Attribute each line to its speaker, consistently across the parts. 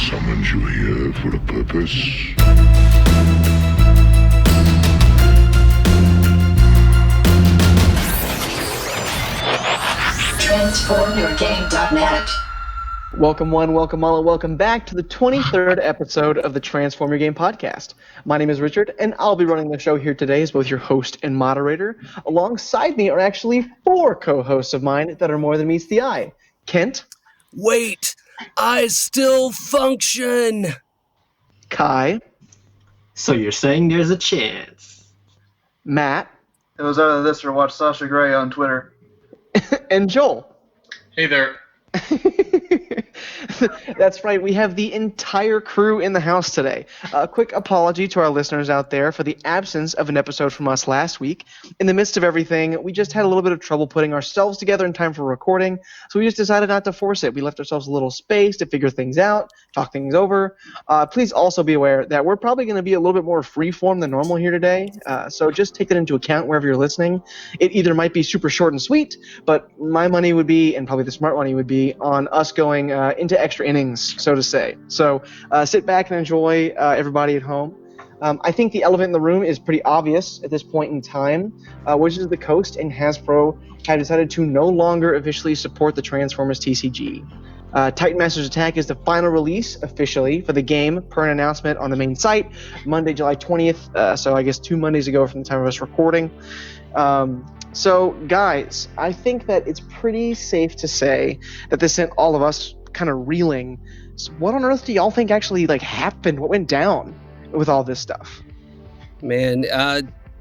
Speaker 1: summoned you here for a purpose.
Speaker 2: TransformYourGame.net.
Speaker 3: Welcome one, welcome all, and welcome back to the 23rd episode of the Transform Your Game podcast. My name is Richard, and I'll be running the show here today as both your host and moderator. Alongside me are actually 4 co-hosts of mine that are more than meets the eye. Kent.
Speaker 4: Wait, I still function.
Speaker 3: Kai.
Speaker 5: So you're saying there's a chance?
Speaker 3: Matt.
Speaker 6: It was either this or watch Sasha Grey on Twitter.
Speaker 3: And Joel.
Speaker 7: Hey there.
Speaker 3: That's right, we have the entire crew in the house today. A quick apology to our listeners out there for the absence of an episode from us last week. In the midst of everything, we just had a little bit of trouble putting ourselves together in time for recording, so we just decided not to force it. We left ourselves a little space to figure things out, talk things over. Please also be aware that we're probably going to be a little bit more freeform than normal here today, so just take that into account wherever you're listening. It either might be super short and sweet, but my money would be, and probably the smart money would be, on us going into extra innings, so to say. So sit back and enjoy, everybody at home. I think the elephant in the room is pretty obvious at this point in time. Wizards of the Coast and Hasbro have decided to no longer officially support the Transformers TCG. Titan Masters Attack is the final release officially for the game per an announcement on the main site Monday, July 20th, so I guess 2 Mondays ago from the time of us recording. So, guys, I think that it's pretty safe to say that this sent all of us kind of reeling. So what on earth do y'all think actually happened? What went down with all this stuff?
Speaker 4: Man,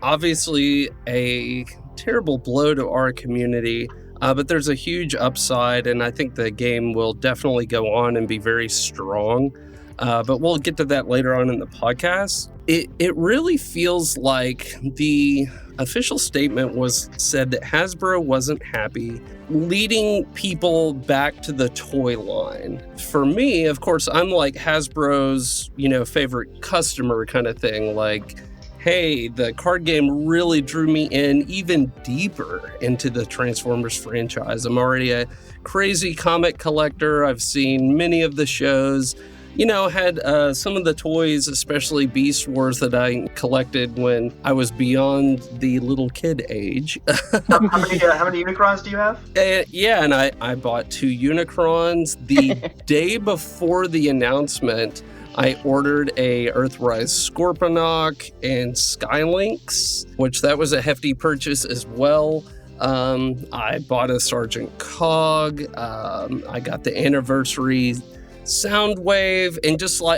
Speaker 4: obviously a terrible blow to our community, but there's a huge upside, and I think the game will definitely go on and be very strong. But we'll get to that later on in the podcast. It really feels like the official statement said that Hasbro wasn't happy, leading people back to the toy line. For me, of course, I'm like Hasbro's, favorite customer kind of thing. Like, hey, the card game really drew me in even deeper into the Transformers franchise. I'm already a crazy comic collector. I've seen many of the shows. Had some of the toys, especially Beast Wars, that I collected when I was beyond the little kid age.
Speaker 6: How many Unicrons do you have?
Speaker 4: And I bought 2 Unicrons. The day before the announcement, I ordered a Earthrise Scorponok and Skylynx, which that was a hefty purchase as well. I bought a Sergeant Cog. I got the anniversary Soundwave,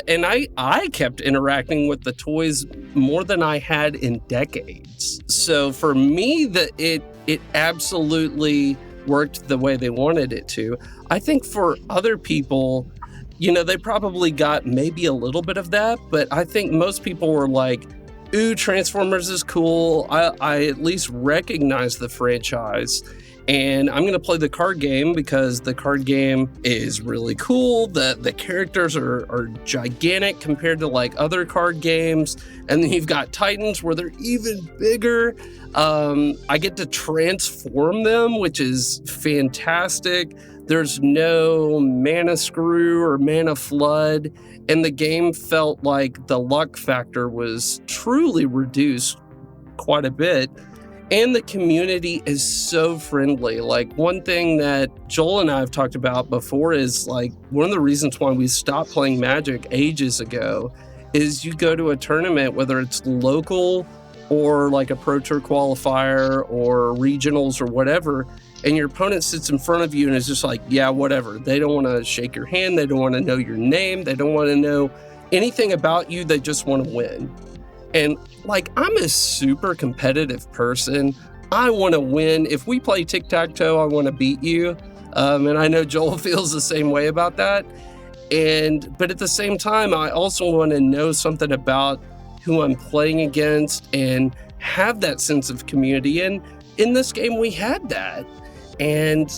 Speaker 4: and I kept interacting with the toys more than I had in decades. So for me, it absolutely worked the way they wanted it to. I think for other people, they probably got maybe a little bit of that, but I think most people were like, ooh, Transformers is cool. I at least recognize the franchise. And I'm going to play the card game because the card game is really cool. The characters are gigantic compared to other card games. And then you've got Titans where they're even bigger. I get to transform them, which is fantastic. There's no mana screw or mana flood. And the game felt like the luck factor was truly reduced quite a bit. And the community is so friendly. One thing that Joel and I have talked about before is one of the reasons why we stopped playing Magic ages ago is you go to a tournament, whether it's local or a Pro Tour qualifier or regionals or whatever, and your opponent sits in front of you and is just yeah, whatever. They don't want to shake your hand. They don't want to know your name. They don't want to know anything about you. They just want to win. And I'm a super competitive person. I want to win. If we play tic-tac-toe, I want to beat you. And I know Joel feels the same way about that. But at the same time, I also want to know something about who I'm playing against and have that sense of community. And in this game, we had that. And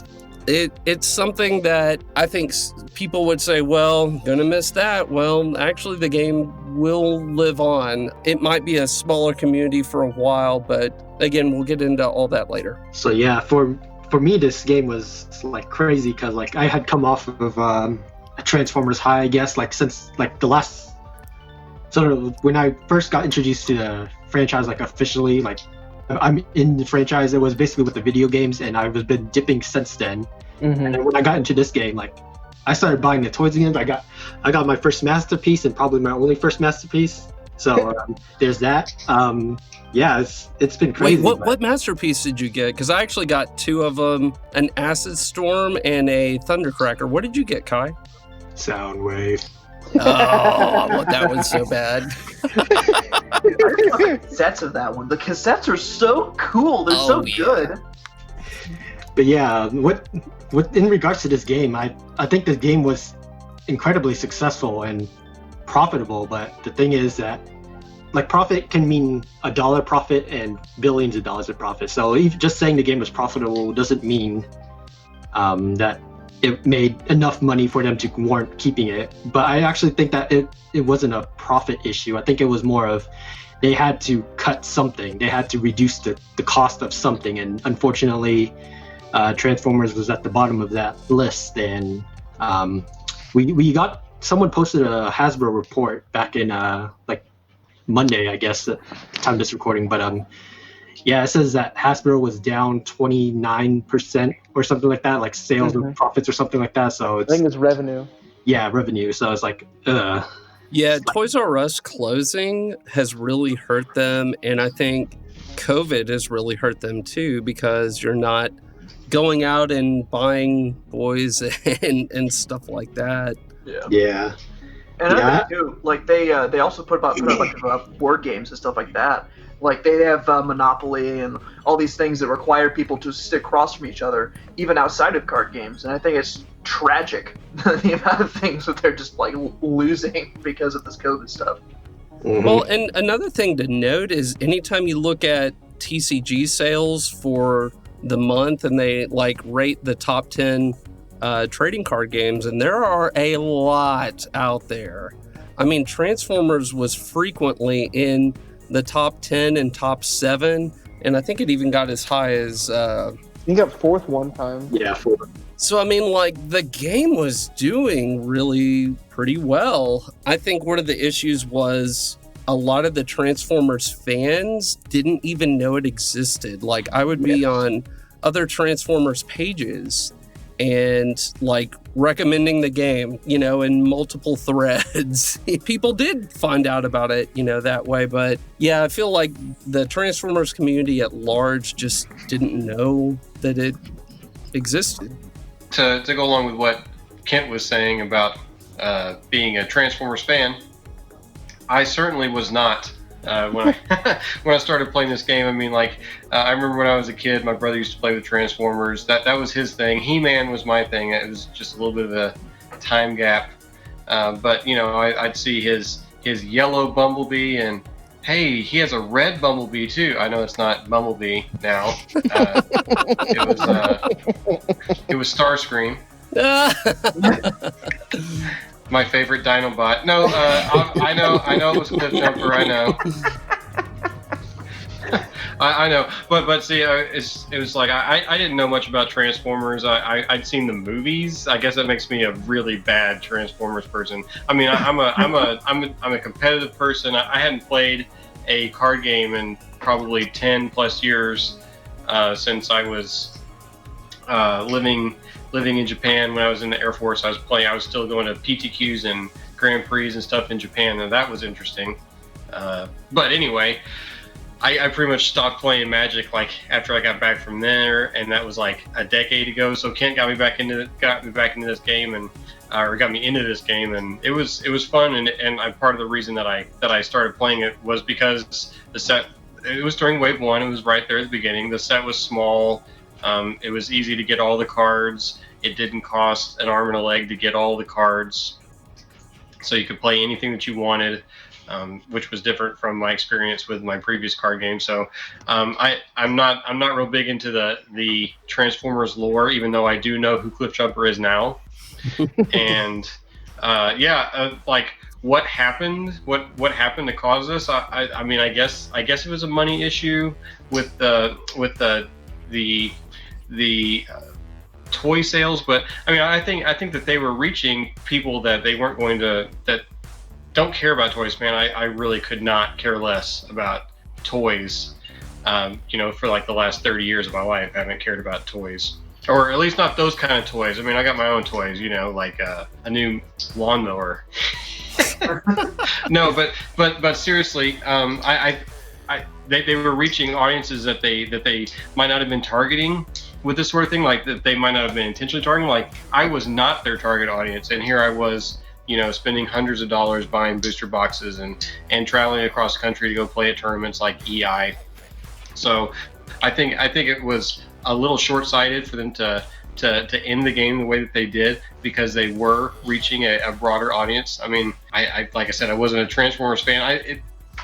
Speaker 4: it's something that I think people would say, well, gonna miss that. Well, actually, the game will live on. It might be a smaller community for a while, but again, we'll get into all that later.
Speaker 5: So yeah, for me, this game was crazy because I had come off of Transformers high, I guess. Like since like the last sort of when I first got introduced to the franchise, like officially, like I'm in the franchise. It was basically with the video games, and I've been dipping since then.
Speaker 3: Mm-hmm.
Speaker 5: And then when I got into this game, like I started buying the toys again. I got my first masterpiece and probably my only first masterpiece. So there's that. Yeah, it's been crazy.
Speaker 4: Wait, what masterpiece did you get? Because I actually got two of them, an Acid Storm and a Thundercracker. What did you get, Kai?
Speaker 5: Soundwave.
Speaker 4: Oh, that one's so bad.
Speaker 6: Cassettes of that one. The cassettes are so cool. They're so good.
Speaker 5: But yeah, what in regards to this game, I think this game was incredibly successful and profitable. But the thing is that like profit can mean $1 profit and billions of dollars of profit. So even just saying the game was profitable doesn't mean that it made enough money for them to warrant keeping it. But I actually think that it wasn't a profit issue. I think it was more of they had to cut something. They had to reduce the cost of something. And unfortunately, Transformers was at the bottom of that list. And someone posted a Hasbro report back in like Monday, I guess, the time of this recording. But yeah, it says that Hasbro was down 29% or something like that, like sales or profits or something like that. So
Speaker 3: I think it's revenue.
Speaker 5: Yeah, revenue. So it's like,
Speaker 4: Yeah, Toys R Us closing has really hurt them, and I think COVID has really hurt them too, because you're not going out and buying toys and stuff like that.
Speaker 5: Yeah.
Speaker 6: And I think too, like they also put a bunch of board games and stuff like that. Like they have Monopoly and all these things that require people to sit across from each other, even outside of card games. And I think it's tragic the amount of things that they're just like losing because of this COVID stuff.
Speaker 5: Mm-hmm.
Speaker 4: Well, and another thing to note is anytime you look at TCG sales for the month and they like rate the top 10 trading card games, and there are a lot out there. I mean, Transformers was frequently in the top 10 and top 7, and I think it even got as high as
Speaker 3: You got fourth one time.
Speaker 5: Yeah, 4.
Speaker 4: So I mean, like, the game was doing really pretty well. I think one of the issues was a lot of the Transformers fans didn't even know it existed. Like, I would be on other Transformers pages and like recommending the game, you know, in multiple threads. People did find out about it, you know, that way. But yeah, I feel like the Transformers community at large just didn't know that it existed.
Speaker 2: To go along with what Kent was saying about being a Transformers fan, I certainly was not when I started playing this game. I mean, like, I remember when I was a kid, my brother used to play with Transformers. That was his thing. He-Man was my thing. It was just a little bit of a time gap. But you know, I'd see his yellow Bumblebee, and hey, he has a red Bumblebee too. I know it's not Bumblebee now. It was Starscream. My favorite Dinobot. No, I know it was Cliffjumper. I know. I know, but see, it was like I didn't know much about Transformers. I'd seen the movies. I guess that makes me a really bad Transformers person. I mean, I'm a competitive person. I hadn't played a card game in probably 10 plus years since I was living in Japan. When I was in the Air Force, I was still going to PTQs and Grand Prix and stuff in Japan, and that was interesting. But anyway, I pretty much stopped playing Magic like after I got back from there, and that was like a decade ago. So Kent got me back into this game, and got me into this game, and it was fun. And part of the reason that I started playing it was because the set. It was during Wave 1. It was right there at the beginning. The set was small. It was easy to get all the cards. It didn't cost an arm and a leg to get all the cards, so you could play anything that you wanted, which was different from my experience with my previous card game. So I'm not real big into the Transformers lore, even though I do know who Cliffjumper is now. And like what happened? What happened to cause this? I mean, I guess it was a money issue with the toy sales, but I mean, I think that they were reaching people that they weren't going to, that don't care about toys, man. I really could not care less about toys. For like the last 30 years of my life, I haven't cared about toys, or at least not those kind of toys. I mean, I got my own toys, like a new lawnmower. No, but seriously, they were reaching audiences that they might not have been targeting with this sort of thing, like that they might not have been intentionally targeting. Like, I was not their target audience, and here I was, spending hundreds of dollars buying booster boxes and traveling across the country to go play at tournaments like EI. So I think it was a little short-sighted for them to end the game the way that they did, because they were reaching a broader audience. I mean, I like I said, I wasn't a Transformers fan.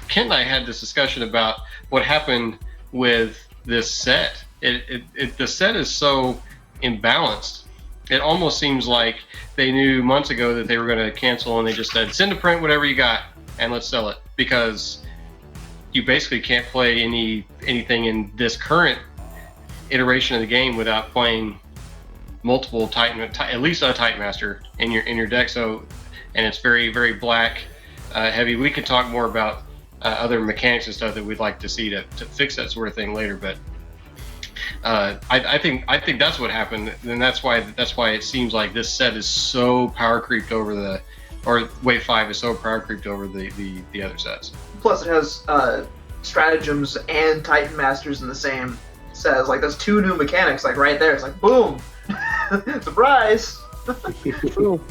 Speaker 2: Ken and I had this discussion about what happened with this set. The set is so imbalanced. It almost seems like they knew months ago that they were going to cancel, and they just said, send to print whatever you got and let's sell it, because you basically can't play anything in this current iteration of the game without playing multiple at least a Titan Master in your deck. So, and it's very, very black heavy. We could talk more about other mechanics and stuff that we'd like to see to fix that sort of thing later, but I think that's what happened, and that's why it seems like this set is so power creeped over or Wave 5 is so power creeped over the other sets.
Speaker 6: Plus, it has stratagems and Titan Masters in the same set. Like, there's two new mechanics, like right there. It's like, boom, surprise.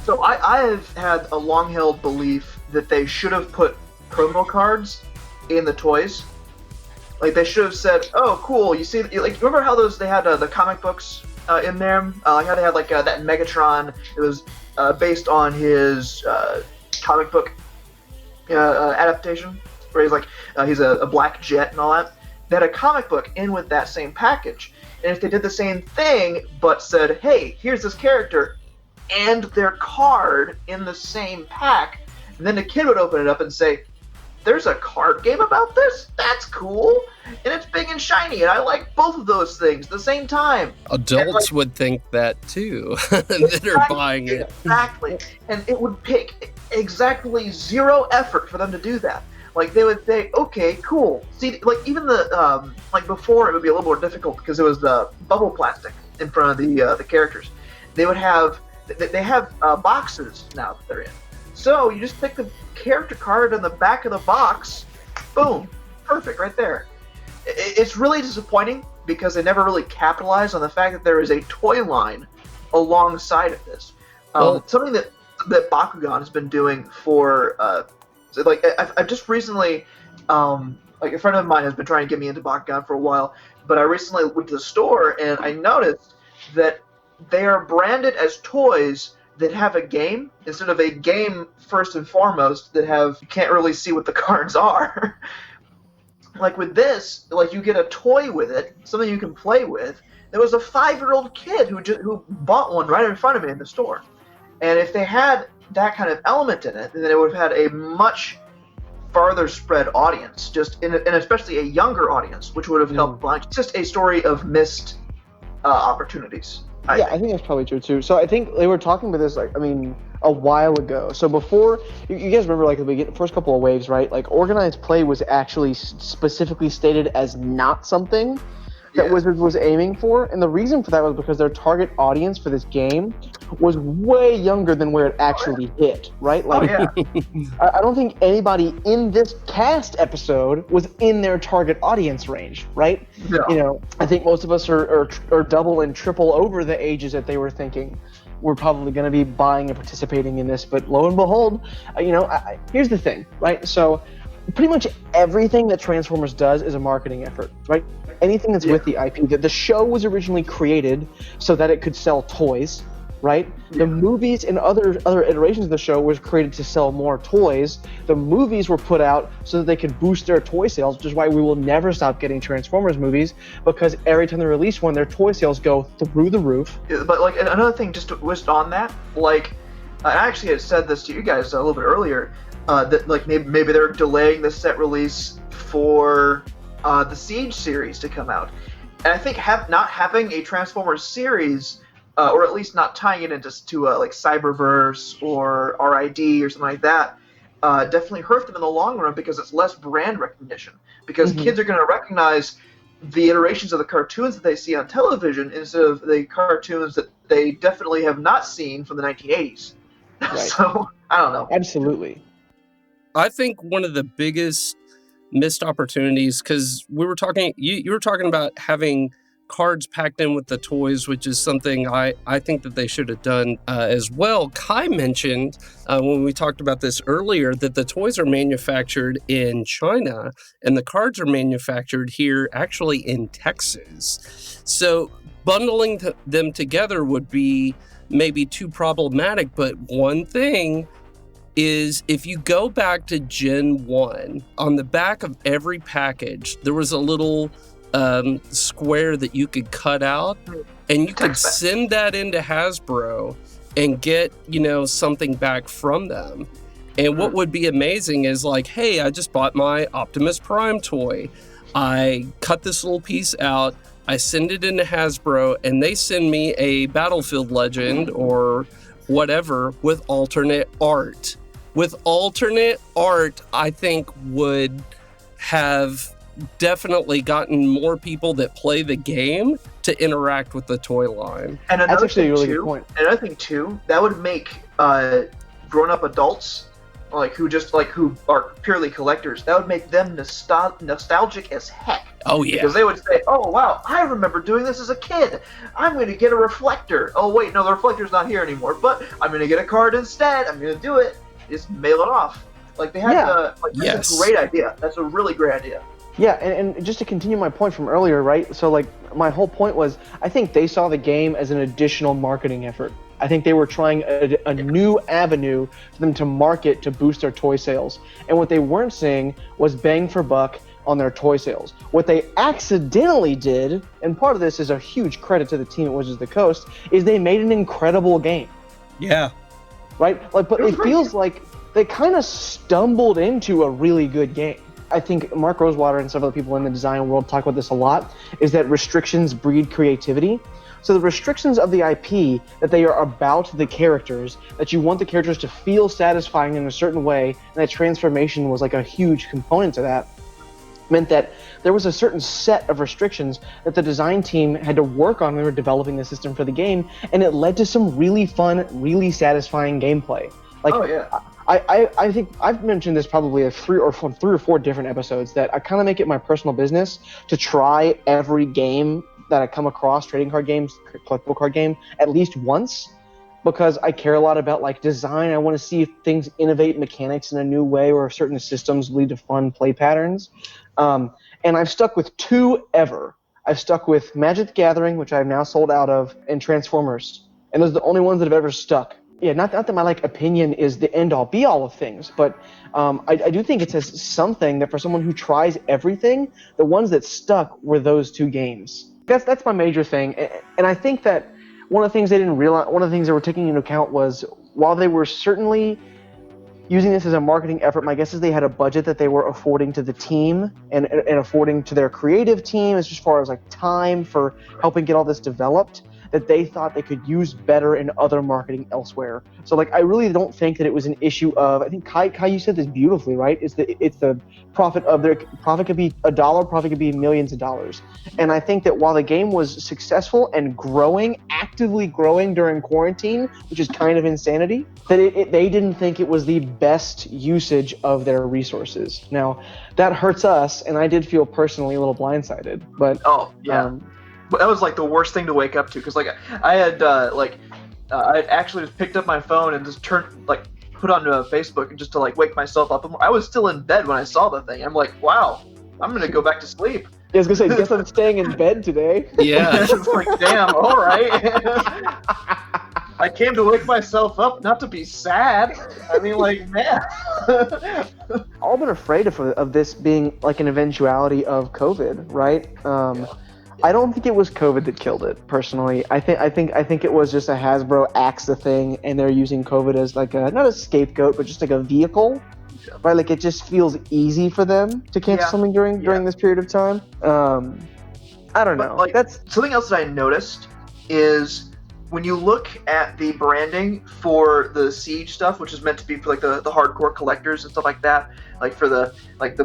Speaker 6: So I've had a long-held belief that they should have put promo cards in the toys. Like, they should have said, "Oh, cool! You see, like, remember how they had the comic books in there? Like how they had like that Megatron. It was based on his comic book adaptation, where he's like he's a black jet and all that. They had a comic book in with that same package. And if they did the same thing, but said, "Hey, here's this character and their card in the same pack," and then the kid would open it up and say, "There's a card game about this? That's cool. And it's big and shiny, and I like both of those things at the same time."
Speaker 4: Adults would think that too, that are buying it.
Speaker 6: Exactly. And it would take exactly zero effort for them to do that. Like, they would say, "Okay, cool." See, like, even the, like, before it would be a little more difficult because it was the bubble plastic in front of the characters. They would have, they have boxes now that they're in. So you just pick the character card on the back of the box, boom, perfect right there. It's really disappointing because they never really capitalized on the fact that there is a toy line alongside of this. Something that Bakugan has been doing for, like, I've just recently, like, a friend of mine has been trying to get me into Bakugan for a while, but I recently went to the store and I noticed that they are branded as toys that have a game instead of a game first and foremost that you can't really see what the cards are. Like, with this, like, you get a toy with it, something you can play with. There was a 5-year-old kid who bought one right in front of me in the store. And if they had that kind of element in it, then it would have had a much farther spread audience, and especially a younger audience, which would have helped launch. It's just a story of missed opportunities.
Speaker 3: I think that's probably true too. So I think they were talking about this, like, I mean, a while ago. So before, you guys remember, like, the first couple of waves, right? Like, organized play was actually specifically stated as not something that Wizards was aiming for, and the reason for that was because their target audience for this game was way younger than where it actually hit, right? Like, I don't think anybody in this cast episode was in their target audience range, right? Yeah. I think most of us are double and triple over the ages that they were thinking we're probably going to be buying and participating in this, but lo and behold, here's the thing, right? So pretty much everything that Transformers does is a marketing effort, right? Anything that's with the IP. The show was originally created so that it could sell toys, right? The movies and other iterations of the show was created to sell more toys. The movies were put out so that they could boost their toy sales, which is why we will never stop getting Transformers movies, because every time they release one, their toy sales go through the roof.
Speaker 6: But, like, another thing just on that, like, I actually had said this to you guys a little bit earlier, that, like, maybe they're delaying the set release for the Siege series to come out. And I think not having a Transformers series or at least not tying it into like Cyberverse or RID or something like that, definitely hurt them in the long run because it's less brand recognition. Because kids are going to recognize the iterations of the cartoons that they see on television instead of the cartoons that they definitely have not seen from the 1980s.
Speaker 3: Right.
Speaker 6: So, I don't know.
Speaker 3: Absolutely.
Speaker 4: I think one of the biggest missed opportunities, because we were talking, you were talking about having cards packed in with the toys, which is something I think that they should have done as well. Kai mentioned when we talked about this earlier that the toys are manufactured in China and the cards are manufactured here actually in Texas. So bundling them together would be maybe too problematic, but one thing is if you go back to Gen 1, on the back of every package, there was a little square that you could cut out, and you could send that into Hasbro and get, something back from them. And what would be amazing is like, hey, I just bought my Optimus Prime toy. I cut this little piece out, I send it into Hasbro, and they send me a Battlefield Legend or whatever with alternate art. With alternate art, I think would have definitely gotten more people that play the game to interact with the toy line.
Speaker 6: And
Speaker 3: that's actually a really good point.
Speaker 6: Another thing too, that would make grown-up adults who are purely collectors, that would make them nostalgic as heck.
Speaker 4: Oh yeah,
Speaker 6: because they would say, "Oh wow, I remember doing this as a kid. I'm going to get a reflector. Oh wait, no, the reflector's not here anymore. But I'm going to get a card instead. I'm going to do it. Just mail it off." Like they had That's a great idea. That's a really great idea.
Speaker 3: Yeah, and just to continue my point from earlier, right? So like my whole point was, I think they saw the game as an additional marketing effort. I think they were trying a new avenue for them to market to boost their toy sales. And what they weren't seeing was bang for buck on their toy sales. What they accidentally did, and part of this is a huge credit to the team at Wizards of the Coast, is they made an incredible game.
Speaker 4: Yeah.
Speaker 3: Right? Like, but it feels like they kind of stumbled into a really good game. I think Mark Rosewater and several people in the design world talk about this a lot, is that restrictions breed creativity. So the restrictions of the IP, that they are about the characters, that you want the characters to feel satisfying in a certain way, and that transformation was like a huge component to that, meant that there was a certain set of restrictions that the design team had to work on when they were developing the system for the game, and it led to some really fun, really satisfying gameplay. Like,
Speaker 6: oh yeah.
Speaker 3: I think I've mentioned this probably three or four different episodes, that I kind of make it my personal business to try every game that I come across, trading card games, collectible card game, at least once, because I care a lot about like design. I want to see if things innovate mechanics in a new way, or if certain systems lead to fun play patterns. And I've stuck with two ever. I've stuck with Magic the Gathering, which I've now sold out of, and Transformers. And those are the only ones that have ever stuck. Yeah, not that my opinion is the end all be all of things, but I do think it says something that for someone who tries everything, the ones that stuck were those two games. That's my major thing, and I think that one of the things they didn't realize, one of the things they were taking into account was, while they were certainly using this as a marketing effort, my guess is they had a budget that they were affording to the team and affording to their creative team as far as like time for helping get all this developed, that they thought they could use better in other marketing elsewhere. So like, I really don't think that it was an issue of, I think Kai, you said this beautifully, right? It's the profit could be $1, profit could be millions of dollars. And I think that while the game was successful and growing, actively growing during quarantine, which is kind of insanity, that they didn't think it was the best usage of their resources. Now, that hurts us, and I did feel personally a little blindsided, but
Speaker 6: oh yeah. But that was like the worst thing to wake up to, because like I had I had actually just picked up my phone and just put on Facebook and just to like wake myself up. I was still in bed when I saw the thing. I'm like, wow, I'm gonna go back to sleep.
Speaker 3: I was gonna say, guess I'm staying in bed today.
Speaker 4: Yeah.
Speaker 6: It's like, damn, all right. I came to wake myself up, not to be sad. I mean, like, man.
Speaker 3: All been afraid of this being like an eventuality of COVID, right? I don't think it was COVID that killed it, personally. I think it was just a Hasbro axed the thing, and they're using COVID as like not a scapegoat, but just like a vehicle, right? Like, it just feels easy for them to cancel something during this period of time. I don't know.
Speaker 6: Like, that's something else that I noticed is when you look at the branding for the Siege stuff, which is meant to be for like the hardcore collectors and stuff like that, like for the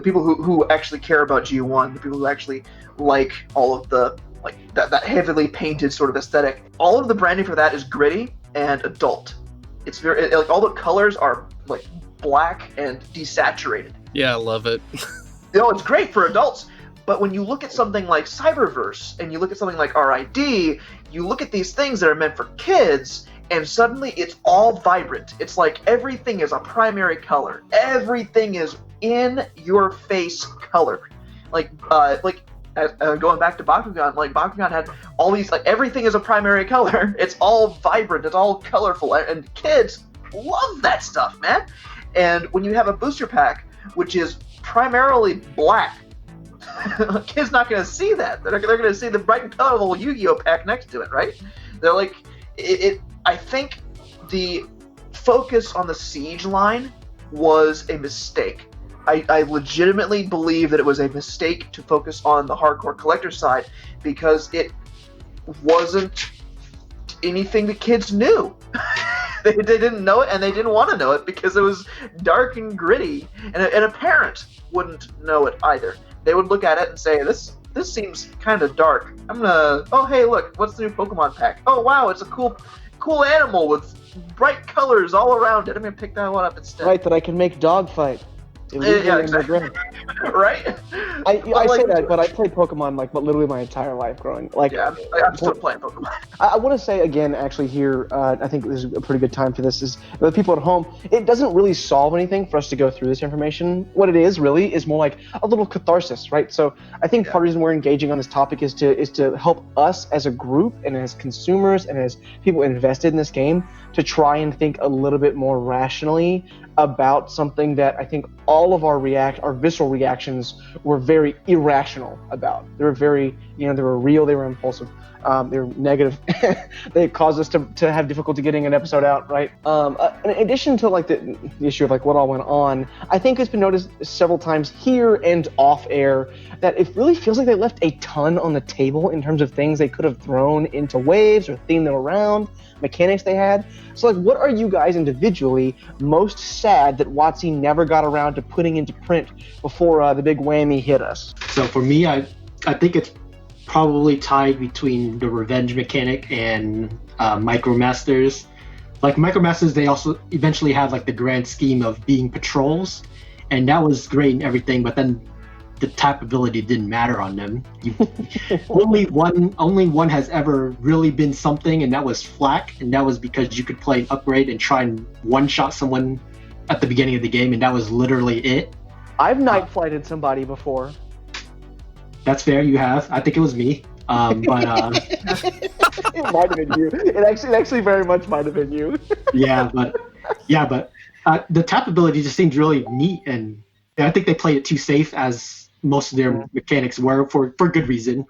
Speaker 6: people who actually care about G1, the people who actually like all of the like that heavily painted sort of aesthetic. All of the branding for that is gritty and adult. It's very like all the colors are like black and desaturated.
Speaker 4: Yeah, I love it.
Speaker 6: It's great for adults. But when you look at something like Cyberverse and you look at something like RID, you look at these things that are meant for kids, and suddenly it's all vibrant. It's like everything is a primary color. Everything is in your face color. Going back to Bakugan, like Bakugan had all these, like everything is a primary color. It's all vibrant. It's all colorful, and kids love that stuff, man. And when you have a booster pack, which is primarily black, a kid's not going to see that. They're going to see the bright and colorful Yu-Gi-Oh pack next to it, right? They're like, I think the focus on the Siege line was a mistake. I legitimately believe that it was a mistake to focus on the hardcore collector side because it wasn't anything the kids knew. They didn't know it, and they didn't want to know it because it was dark and gritty, and a parent wouldn't know it either. They would look at it and say, this seems kind of dark. Oh, hey, look, what's the new Pokemon pack? Oh, wow, it's a cool animal with bright colors all around it. I'm going to pick that one up instead.
Speaker 3: Right, that I can make dogfight.
Speaker 6: Yeah, exactly. Right?
Speaker 3: I say that, but I played Pokemon like literally my entire life growing.
Speaker 6: I'm still playing Pokemon.
Speaker 3: I want to say again, actually here, I think this is a pretty good time for this. Is the people at home? It doesn't really solve anything for us to go through this information. What it is really is more like a little catharsis, right? So I think part of the reason we're engaging on this topic is to help us as a group and as consumers and as people invested in this game to try and think a little bit more rationally about something that I think all of our visceral reactions were very irrational about. They were very, they were real, they were impulsive, they were negative. They caused us to have difficulty getting an episode out, right? In addition to like the issue of like what all went on, I think it's been noticed several times here and off air that it really feels like they left a ton on the table in terms of things they could have thrown into waves or themed them around, mechanics they had. So like, what are you guys individually most sad that WotC never got around to putting into print before the big whammy hit us?
Speaker 5: So for me, I think it's probably tied between the revenge mechanic and Micromasters. Like Micromasters, they also eventually had like the grand scheme of being patrols, and that was great and everything, but then the tap ability didn't matter on them. Only one has ever really been something, and that was Flak, and that was because you could play an upgrade and try and one-shot someone at the beginning of the game, and that was literally it.
Speaker 3: I've night flighted somebody before.
Speaker 5: That's fair, you have. I think it was me. But
Speaker 3: It might have been you. It actually very much might have been you.
Speaker 5: but the tap ability just seems really neat, and I think they played it too safe, as most of their mechanics were, for good reason.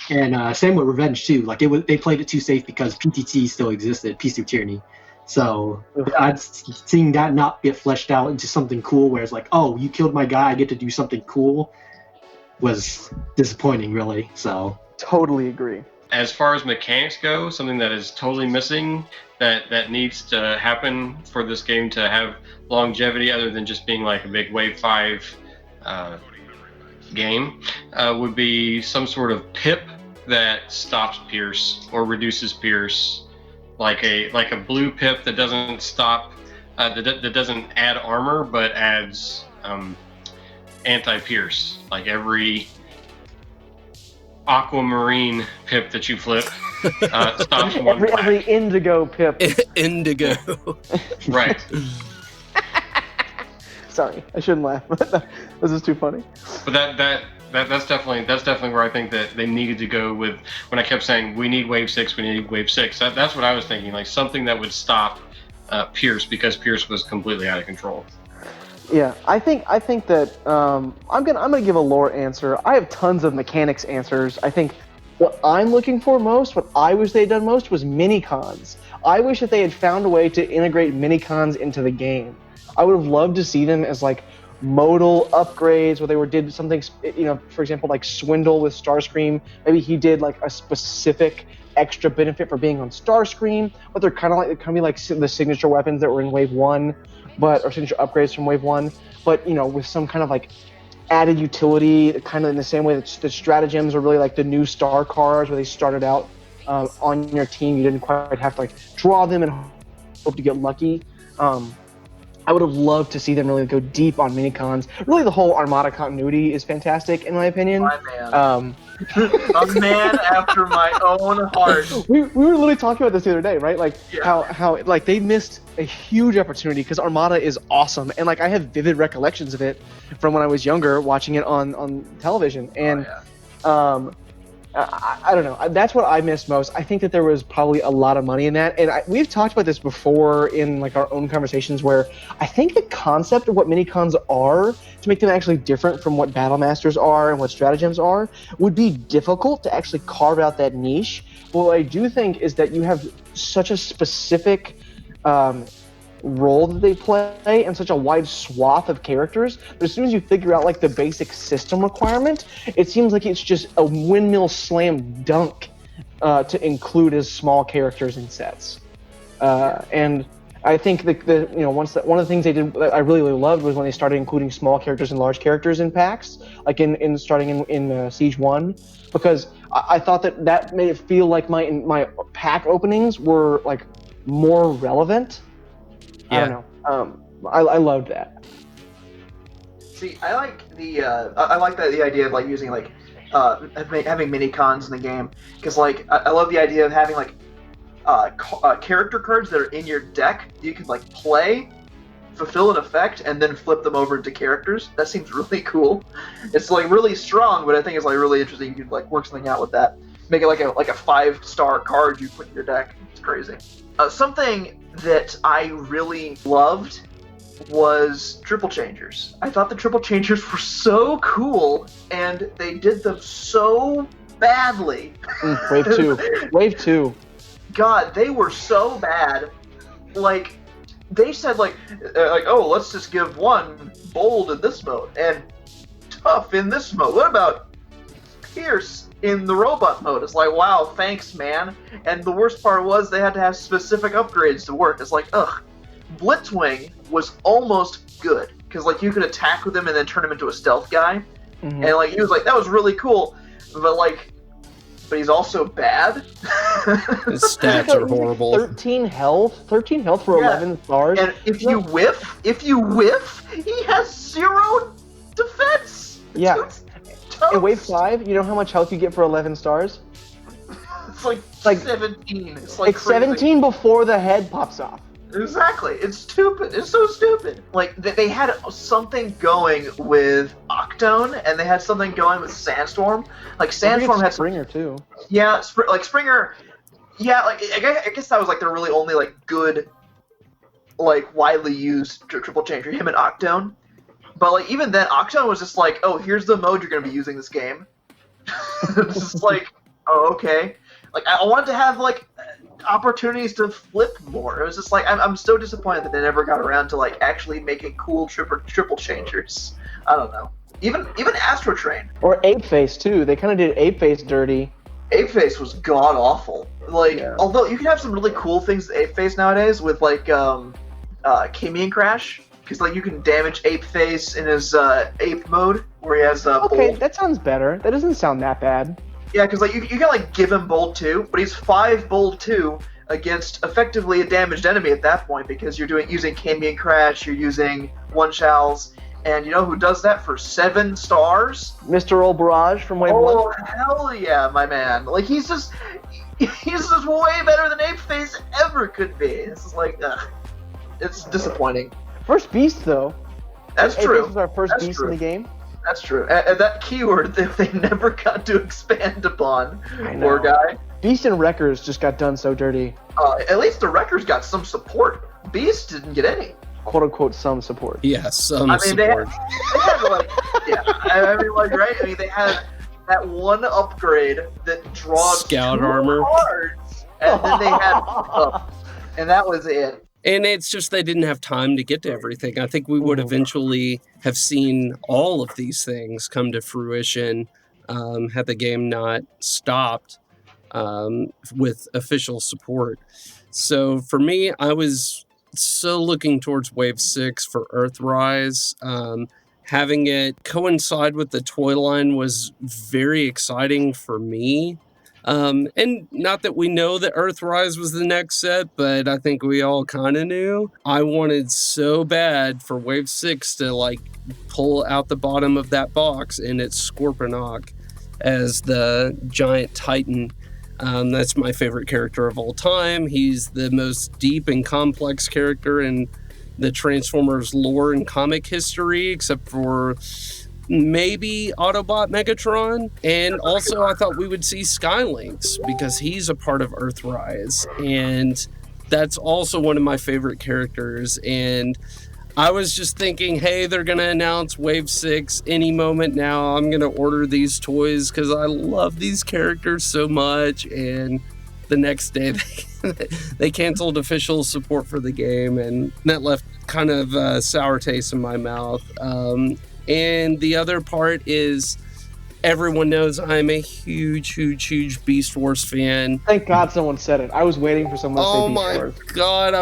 Speaker 5: And same with Revenge too. Like they played it too safe because PTT still existed, Peace Through Tyranny. So seeing that not get fleshed out into something cool, where it's like, oh, you killed my guy, I get to do something cool, was disappointing, really. So
Speaker 3: totally agree.
Speaker 2: As far as mechanics go, something that is totally missing that needs to happen for this game to have longevity, other than just being like a big Wave 5 game, would be some sort of pip that stops Pierce or reduces Pierce, like a blue pip that doesn't stop, that doesn't add armor but adds anti-Pierce. Like every aquamarine pip that you flip stops one.
Speaker 3: Every indigo pip.
Speaker 4: Indigo.
Speaker 2: Right.
Speaker 3: Sorry, I shouldn't laugh. This is too funny.
Speaker 2: But that's definitely where I think that they needed to go with, when I kept saying we need Wave 6, we need Wave 6. That's what I was thinking, like something that would stop Pierce, because Pierce was completely out of control.
Speaker 3: Yeah, I think that I'm gonna give a lore answer. I have tons of mechanics answers. I think what I'm looking for most, what I wish they'd done most, was mini-cons. I wish that they had found a way to integrate mini-cons into the game. I would have loved to see them as like modal upgrades where they did something, for example, like Swindle with Starscream. Maybe he did like a specific extra benefit for being on Starscream, but they're kind of be like the signature weapons that were in Wave 1, or signature upgrades from Wave 1, but with some kind of like added utility, kind of in the same way that the stratagems are really like the new star cards where they started out on your team. You didn't quite have to like draw them and hope to get lucky. I would have loved to see them really go deep on minicons. Really, the whole Armada continuity is fantastic, in my opinion.
Speaker 6: My man. A man after my own heart.
Speaker 3: We were literally talking about this the other day, right? Like
Speaker 6: Yeah.
Speaker 3: how like they missed a huge opportunity because Armada is awesome, and like I have vivid recollections of it from when I was younger, watching it on television, and I don't know. That's what I missed most. I think that there was probably a lot of money in that, and we've talked about this before in like our own conversations, where I think the concept of what minicons are, to make them actually different from what Battle Masters are and what stratagems are, would be difficult to actually carve out that niche. But what I do think is that you have such a specific role that they play and such a wide swath of characters, but as soon as you figure out like the basic system requirement, it seems like it's just a windmill slam dunk to include as small characters in sets. And I think one of the things they did that I really loved was when they started including small characters and large characters in packs, like starting in Siege 1, because I thought that made it feel like my pack openings were like more relevant.
Speaker 4: Yeah.
Speaker 3: I don't know. I loved that.
Speaker 6: See, I like the idea of like using like having mini cons in the game, because like I love the idea of having like character cards that are in your deck you can like play, fulfill an effect, and then flip them over into characters. That seems really cool. It's like really strong, but I think it's like really interesting. You could like work something out with that. Make it like a 5-star card you put in your deck. It's crazy. Something that I really loved was triple changers. I thought the triple changers were so cool, and they did them so badly.
Speaker 3: Wave 2.
Speaker 6: God, they were so bad. Like, they said oh, let's just give one bold in this mode and tough in this mode. What about Pierce in the robot mode? It's like, wow, thanks, man. And the worst part was they had to have specific upgrades to work. It's like, ugh. Blitzwing was almost good, because like you could attack with him and then turn him into a stealth guy. Mm-hmm. And like he was like, that was really cool, but he's also bad.
Speaker 4: His stats are horrible.
Speaker 3: 13 health for 11 stars.
Speaker 6: And if you whiff, he has 0 defense.
Speaker 3: Yeah. In Wave 5, you know how much health you get for 11 stars?
Speaker 6: It's like 17. It's like
Speaker 3: crazy. 17 before the head pops off.
Speaker 6: Exactly. It's stupid. It's so stupid. Like, they had something going with Octone, and they had something going with Sandstorm. Like, Sandstorm had
Speaker 3: Springer, too.
Speaker 6: Yeah, Springer. Yeah, like, I guess that was, like, the really only, like, good, like, widely used triple changer, him and Octone. But, like, even then, Octone was just like, oh, here's the mode you're going to be using this game. It's just like, oh, okay. Like, I wanted to have, like, opportunities to flip more. It was just like, I'm so disappointed that they never got around to like actually making cool triple changers. I don't know. Even Astro Train
Speaker 3: or Ape Face too. They kind of did Ape Face dirty.
Speaker 6: Ape Face was god awful. Like, although you can have some really cool things with Ape Face nowadays with like Camion Crash, because like you can damage Ape Face in his ape mode where he has
Speaker 3: okay,
Speaker 6: bold.
Speaker 3: That sounds better. That doesn't sound that bad.
Speaker 6: Yeah, because like you can like give him bold 2, but he's 5 bold 2 against effectively a damaged enemy at that point, because you're using Camion Crash, you're using One Shalls, and you know who does that for 7 stars?
Speaker 3: Mr. Old Barrage from Wave 1.
Speaker 6: Oh hell yeah, my man! Like he's just way better than Ape Face ever could be. It's just like, it's disappointing.
Speaker 3: First beast though.
Speaker 6: That's
Speaker 3: Ape
Speaker 6: true.
Speaker 3: Face was our first
Speaker 6: That's
Speaker 3: beast
Speaker 6: true.
Speaker 3: in the game.
Speaker 6: That's true. And that keyword they never got to expand upon. Poor guy.
Speaker 3: Beast and Wreckers just got done so dirty.
Speaker 6: At least the Wreckers got some support. Beast didn't get any.
Speaker 3: Quote unquote some support.
Speaker 4: Yeah, some support.
Speaker 6: They had like, yeah. I mean, like, right? I mean, they had that one upgrade that draws
Speaker 4: Scout
Speaker 6: 2
Speaker 4: armor
Speaker 6: cards, and then they had and that was it.
Speaker 4: And it's just they didn't have time to get to everything. I think we would eventually have seen all of these things come to fruition had the game not stopped with official support. So for me, I was so looking towards Wave 6 for Earthrise. Having it coincide with the toy line was very exciting for me. And not that we know that Earthrise was the next set, but I think we all kind of knew. I wanted so bad for Wave 6 to like pull out the bottom of that box and it's Scorponok as the giant titan. That's my favorite character of all time. He's the most deep and complex character in the Transformers lore and comic history, except for maybe Autobot Megatron. And also I thought we would see Skylynx because he's a part of Earthrise, and that's also one of my favorite characters. And I was just thinking, hey, they're gonna announce Wave 6 any moment now. I'm gonna order these toys because I love these characters so much. And the next day they canceled official support for the game, and that left kind of a sour taste in my mouth. And the other part is everyone knows I'm a huge Beast Wars fan.
Speaker 3: Thank God someone said it. I was waiting for someone to say Beast Wars.
Speaker 4: Oh my God,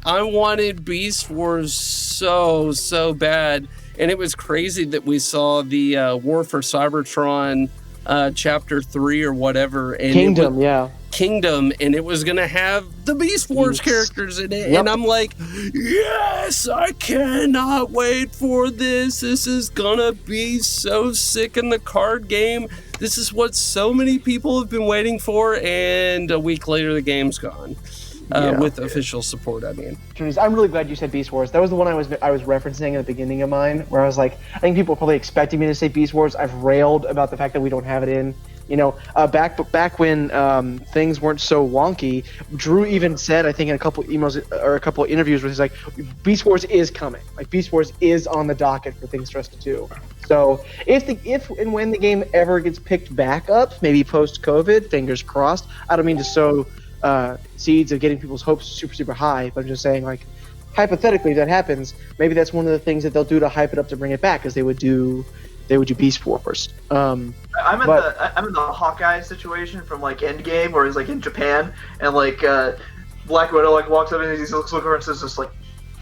Speaker 4: I wanted Beast Wars so bad. And it was crazy that we saw the War for Cybertron chapter 3 or whatever. And Kingdom, and it was gonna have the Beast Wars characters in it. Yep. And I'm like, yes, I cannot wait for this. This is gonna be so sick in the card game. This is what so many people have been waiting for, and a week later the game's gone. With official support, I mean.
Speaker 3: I'm really glad you said Beast Wars. That was the one I was referencing at the beginning of mine, where I was like, I think people are probably expecting me to say Beast Wars. I've railed about the fact that we don't have it in. You know, back when things weren't so wonky, Drew even said, I think in a couple emails or a couple interviews, where he's like, Beast Wars is coming. Like, Beast Wars is on the docket for things for us to do. So if and when the game ever gets picked back up, maybe post-COVID, fingers crossed. I don't mean to sow seeds of getting people's hopes super high, but I'm just saying, like, hypothetically, if that happens, maybe that's one of the things that they'll do to hype it up to bring it back, is they would do Beast Wars.
Speaker 6: I'm in the Hawkeye situation from like Endgame, where he's like in Japan, and like Black Widow like walks up and he looks over and says just like,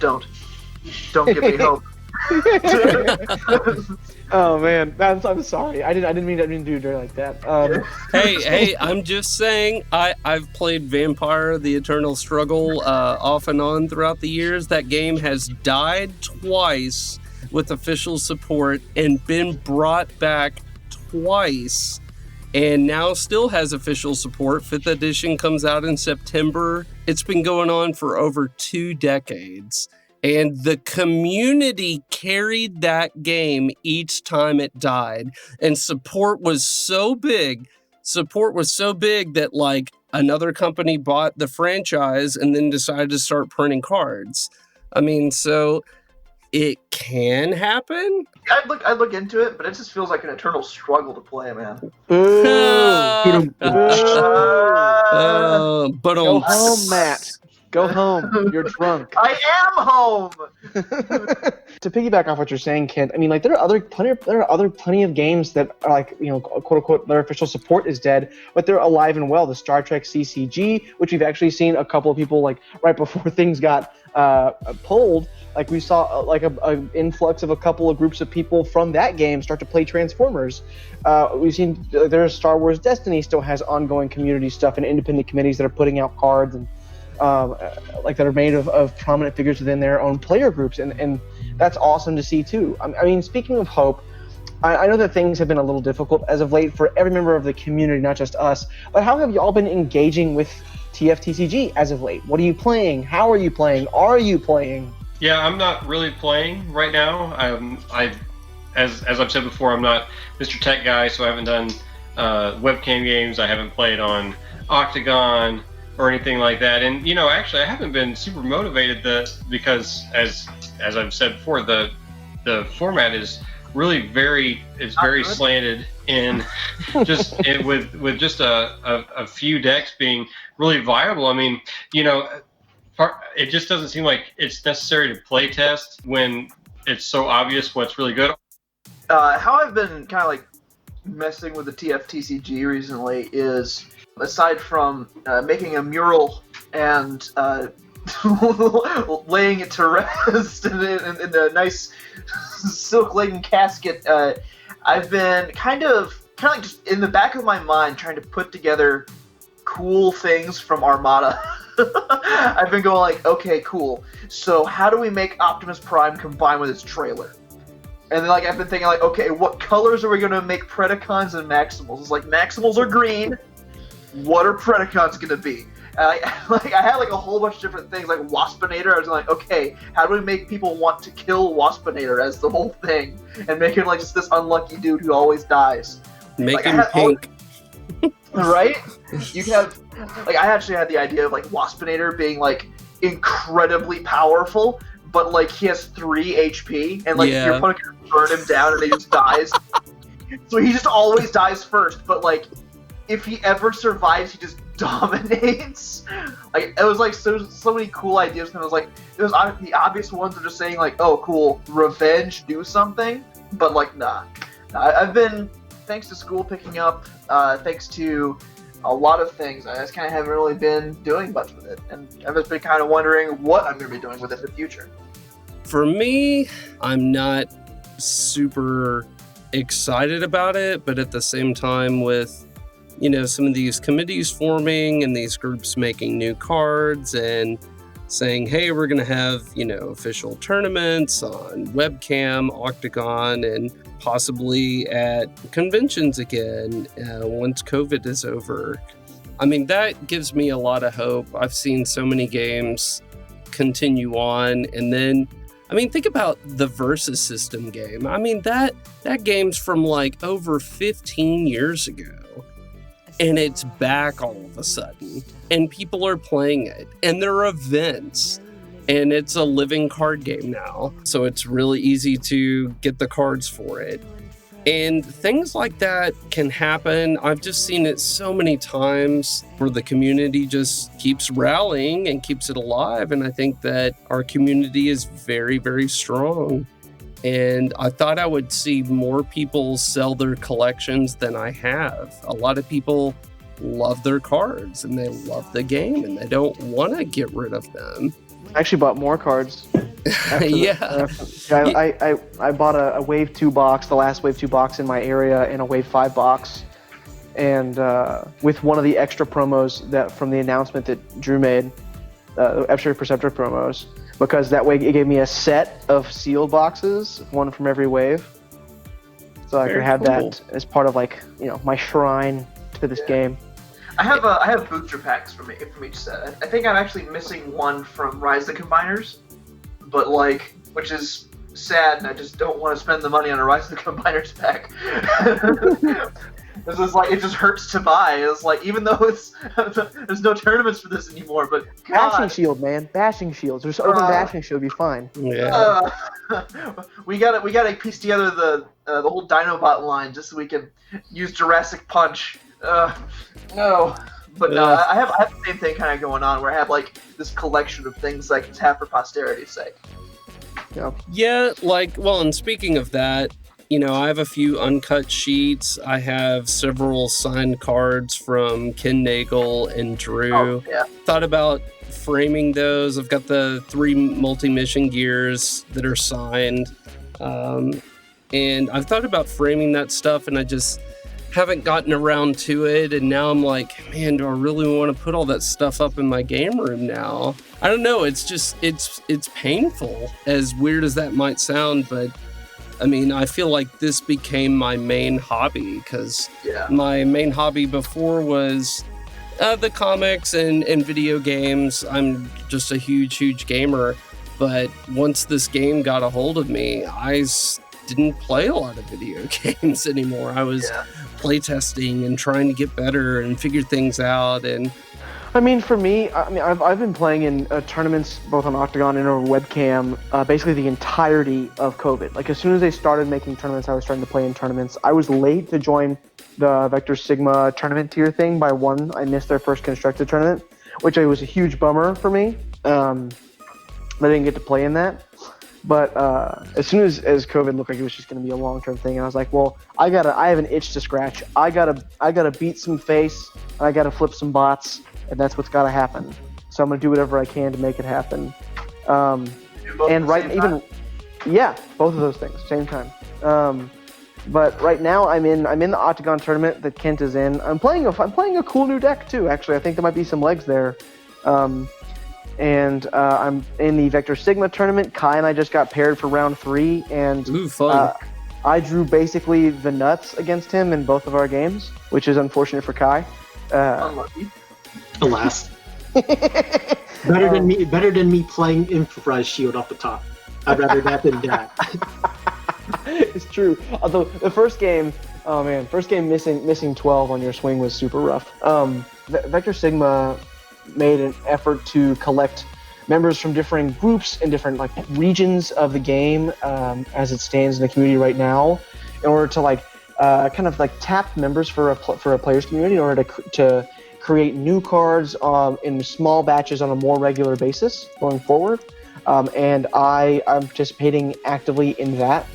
Speaker 6: don't give me hope.
Speaker 3: Oh man, I'm sorry. I didn't mean to do it like that.
Speaker 4: Hey, I'm just saying. I've played Vampire: The Eternal Struggle off and on throughout the years. That game has died twice with official support and been brought back twice, and now still has official support. 5th edition comes out in September. It's been going on for over 2 decades. And the community carried that game each time it died. And support was so big that like another company bought the franchise and then decided to start printing cards. I mean, so it can happen.
Speaker 6: I'd look into it, but it just feels like an eternal struggle to play, man.
Speaker 3: But Go home, Matt. Go home. You're drunk.
Speaker 6: I am home.
Speaker 3: To piggyback off what you're saying, Kent, I mean, like, there are plenty of games that are like, you know, quote unquote, their official support is dead, but they're alive and well. The Star Trek CCG, which we've actually seen a couple of people, like, right before things got pulled, like we saw like a influx of a couple of groups of people from that game start to play Transformers. We've seen there's Star Wars Destiny still has ongoing community stuff and independent committees that are putting out cards and like that are made of prominent figures within their own player groups, and that's awesome to see too. I mean, speaking of hope, I know that things have been a little difficult as of late for every member of the community, not just us, but how have you all been engaging with TFTCG as of late? What are you playing? How are you playing? Are you playing?
Speaker 2: Yeah, I'm not really playing right now. As I've said before, I'm not Mr. Tech guy, so I haven't done webcam games. I haven't played on Octagon or anything like that. And, you know, actually I haven't been super motivated because as I've said before, the format is really very slanted in just with just a few decks being really viable. I mean, you know, it just doesn't seem like it's necessary to play test when it's so obvious what's really good.
Speaker 6: How I've been kind of like messing with the TFTCG recently is, aside from making a mural and laying it to rest in a nice silk-laden casket, I've been kind of like just in the back of my mind trying to put together cool things from Armada. I've been going like, okay, cool. So how do we make Optimus Prime combine with its trailer? And then like I've been thinking like, okay, what colors are we gonna make Predacons and Maximals? It's like Maximals are green. What are Predacons gonna be? And I had like a whole bunch of different things, like Waspinator. I was like, okay, how do we make people want to kill Waspinator as the whole thing, and make him like just this unlucky dude who always dies?
Speaker 4: Make
Speaker 6: like,
Speaker 4: him pink.
Speaker 6: Right? You can have like I actually had the idea of like Waspinator being like incredibly powerful, but like he has 3 HP, and like your opponent can burn him down and he just dies. So he just always dies first, but like if he ever survives, he just dominates. Like it was like so many cool ideas, and it was like the obvious ones are just saying like, oh cool, revenge, do something, but like nah. I've been, thanks to school picking up, thanks to a lot of things, I just kind of haven't really been doing much with it, and I've just been kind of wondering what I'm going to be doing with it in the future.
Speaker 4: For me, I'm not super excited about it, but at the same time with, you know, some of these committees forming and these groups making new cards and saying, hey, we're going to have, you know, official tournaments on webcam, Octagon, and possibly at conventions again once COVID is over. I mean, that gives me a lot of hope. I've seen so many games continue on, and then I mean, think about the Versus System game. I mean, that game's from like over 15 years ago, and it's back all of a sudden, and people are playing it, and there are events, and it's a living card game now, so it's really easy to get the cards for it. And things like that can happen. I've just seen it so many times where the community just keeps rallying and keeps it alive. And I think that our community is very, very strong. And I thought I would see more people sell their collections than I have. A lot of people love their cards and they love the game and they don't want to get rid of them.
Speaker 3: I actually bought more cards.
Speaker 4: Yeah.
Speaker 3: I bought a Wave 2 box, the last Wave 2 box in my area, and a Wave 5 box. And with one of the extra promos that from the announcement that Drew made, Extra Perceptor promos, because that way it gave me a set of sealed boxes, one from every wave. So I could have that as part of like, you know, my shrine to this game.
Speaker 6: I have booster packs from each set. I think I'm actually missing one from Rise the Combiners, but like, which is sad, and I just don't want to spend the money on a Rise the Combiners pack. This is like, it just hurts to buy. It's like, even though there's no tournaments for this anymore, but God.
Speaker 3: Bashing Shield, man, Bashing Shield. Just open Bashing Shield, be fine.
Speaker 4: Yeah.
Speaker 6: We gotta piece together the whole Dinobot line just so we can use Jurassic Punch. No, but I have the same thing kind of going on where I have like this collection of things I can have for posterity's sake.
Speaker 4: Yeah, like, well, and speaking of that, you know, I have a few uncut sheets. I have several signed cards from Ken Nagel and Drew.
Speaker 6: Oh, yeah.
Speaker 4: Thought about framing those. I've got the 3 multi-mission gears that are signed. And I've thought about framing that stuff, and I just haven't gotten around to it. And now I'm like, man, do I really want to put all that stuff up in my game room now? I don't know. It's just, it's painful, as weird as that might sound, but I mean, I feel like this became my main hobby, because my main hobby before was the comics and video games. I'm just a huge gamer, but once this game got a hold of me, I didn't play a lot of video games anymore. I was playtesting and trying to get better and figure things out. And
Speaker 3: I mean, for me, I've been playing in tournaments both on Octagon and over webcam basically the entirety of COVID. Like, as soon as they started making tournaments, I was starting to play in tournaments. I was late to join the Vector Sigma tournament tier thing by one. I missed their first constructed tournament, which was a huge bummer for me. I didn't get to play in that. But as soon as COVID looked like it was just going to be a long-term thing, I was like, well, I have an itch to scratch. I gotta beat some face. I gotta flip some bots, and that's what's got to happen. So I'm gonna do whatever I can to make it happen. And right, even yeah, both of those things, same time. But right now I'm in the Octagon tournament that Kent is in. I'm playing a cool new deck too. Actually, I think there might be some legs there. And I'm in the Vector Sigma tournament. Kai and I just got paired for round 3, and
Speaker 4: Ooh, fun.
Speaker 3: I drew basically the nuts against him in both of our games, which is unfortunate for Kai.
Speaker 6: Unlucky.
Speaker 5: Alas. Better than me playing Improvised Shield off the top. I'd rather that than that.
Speaker 3: It's true. Although the first game missing 12 on your swing was super rough. Vector Sigma made an effort to collect members from different groups and different regions of the game as it stands in the community right now, in order to tap members for a player's community in order to create new cards in small batches on a more regular basis going forward. And I'm participating actively in that.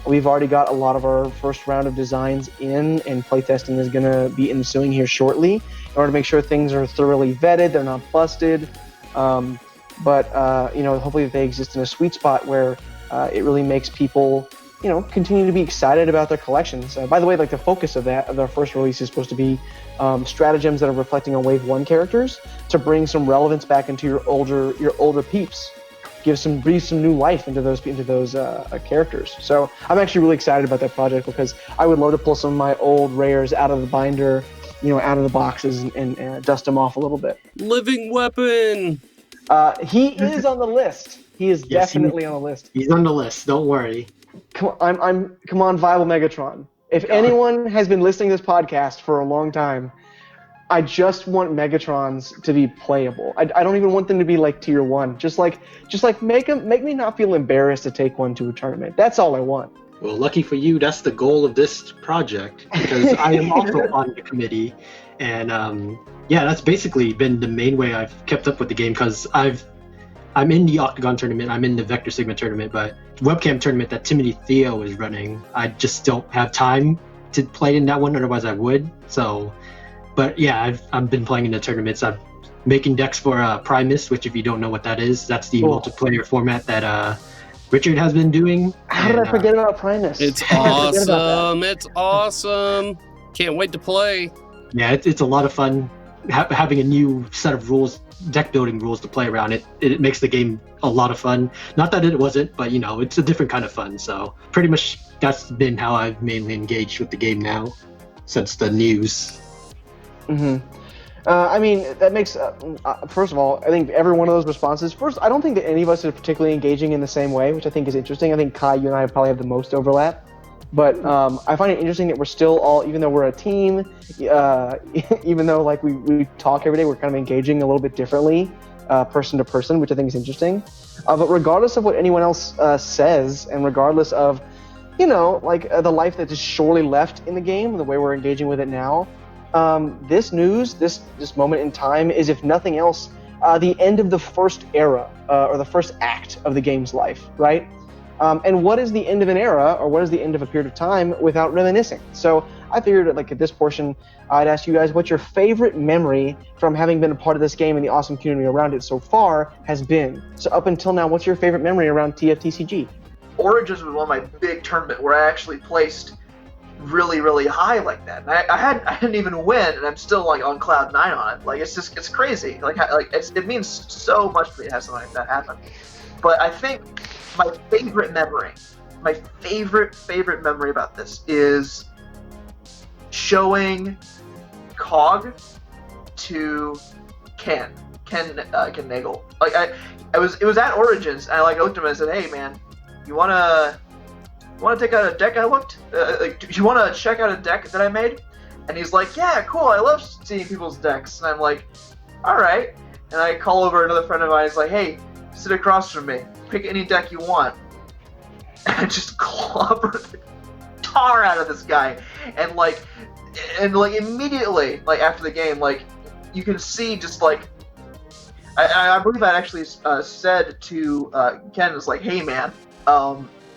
Speaker 3: We've already got a lot of our first round of designs in, and playtesting is going to be ensuing here shortly in order to make sure things are thoroughly vetted, they're not busted. But hopefully they exist in a sweet spot where it really makes people, continue to be excited about their collections. By the way, the focus of our first release is supposed to be stratagems that are reflecting on Wave 1 characters to bring some relevance back into your older peeps. Breathe some new life into those characters. So I'm actually really excited about that project because I would love to pull some of my old rares out of the binder, out of the boxes and dust them off a little bit.
Speaker 4: Living Weapon.
Speaker 3: He is on the list. He is definitely on the list.
Speaker 5: He's on the list. Don't worry.
Speaker 3: Come on, Viable Megatron. If anyone has been listening to this podcast for a long time, I just want Megatrons to be playable. I don't even want them to be tier 1. Just make me not feel embarrassed to take one to a tournament. That's all I want.
Speaker 5: Well, lucky for you, that's the goal of this project, because I am also on the committee, and that's basically been the main way I've kept up with the game, because I'm in the Octagon tournament, I'm in the Vector Sigma tournament, but webcam tournament that Timothy Theo is running, I just don't have time to play in that one, otherwise I would. So, but yeah, I've been playing in the tournaments. I'm making decks for Primus, which if you don't know what that is, that's the multiplayer format that Richard has been doing.
Speaker 3: How did I forget about Primus?
Speaker 4: It's awesome. It's awesome. Can't wait to play.
Speaker 5: Yeah, it's a lot of fun having a new set of rules, deck building rules to play around. It makes the game a lot of fun. Not that it wasn't, but it's a different kind of fun. So pretty much that's been how I've mainly engaged with the game now since the news.
Speaker 3: Mm-hmm. That makes, first of all, I think every one of those responses, I don't think that any of us are particularly engaging in the same way, which I think is interesting. I think Kai, you and I probably have the most overlap. But I find it interesting that we're still all, even though we're a team, even though we talk every day, we're kind of engaging a little bit differently, person to person, which I think is interesting. But regardless of what anyone else says, and regardless of, the life that is surely left in the game, the way we're engaging with it now, this news, this moment in time is, if nothing else, the end of the first era, or the first act of the game's life, right? And what is the end of an era, or what is the end of a period of time without reminiscing? So I figured at this portion, I'd ask you guys what your favorite memory from having been a part of this game and the awesome community around it so far has been. So up until now, what's your favorite memory around TFTCG?
Speaker 6: Origins was one of my big tournament where I actually placed really, really high like that. And I didn't even win, and I'm still on cloud 9 on it. It's crazy. It means so much to me to have something like that happen. But I think my favorite memory about this is showing Cog to Ken Nagel. It was at Origins, and I looked at him and I said, "Hey man, you wanna take out a deck I looked? Do you wanna check out a deck that I made?" And he's like, "Yeah, cool. I love seeing people's decks." And I'm like, "All right." And I call over another friend of mine. He's like, "Hey, sit across from me. Pick any deck you want." And I just clobbered the tar out of this guy, and immediately, after the game, you can see just I believe I actually said to Ken, it's like, hey man,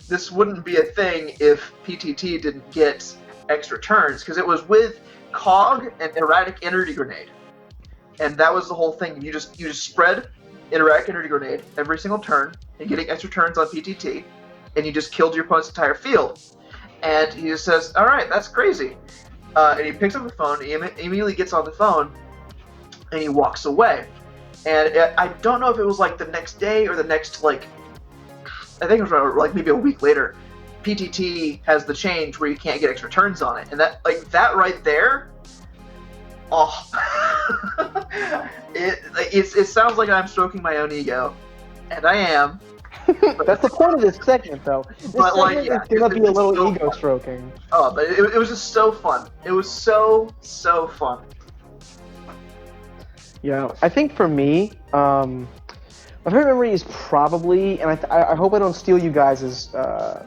Speaker 6: this wouldn't be a thing if PTT didn't get extra turns, because it was with Cog and Erratic Energy Grenade, and that was the whole thing. You just spread Erratic Energy Grenade every single turn, and getting extra turns on PTT, and you just killed your opponent's entire field. And he just says, all right, that's crazy. And he picks up the phone, he immediately gets on the phone, and he walks away. And I don't know if it was like the next day or the next, like, I think it was like maybe a week later, PTT has the change where you can't get extra turns on it. And that right there, oh, it sounds like I'm stroking my own ego, and I am.
Speaker 3: That's the point of this segment, though. This segment is gonna be a little
Speaker 6: so
Speaker 3: ego
Speaker 6: fun.
Speaker 3: stroking.
Speaker 6: Oh, but it was just so fun. It was so fun.
Speaker 3: Yeah, I think for me, my favorite memory is probably, and I hope I don't steal you guys'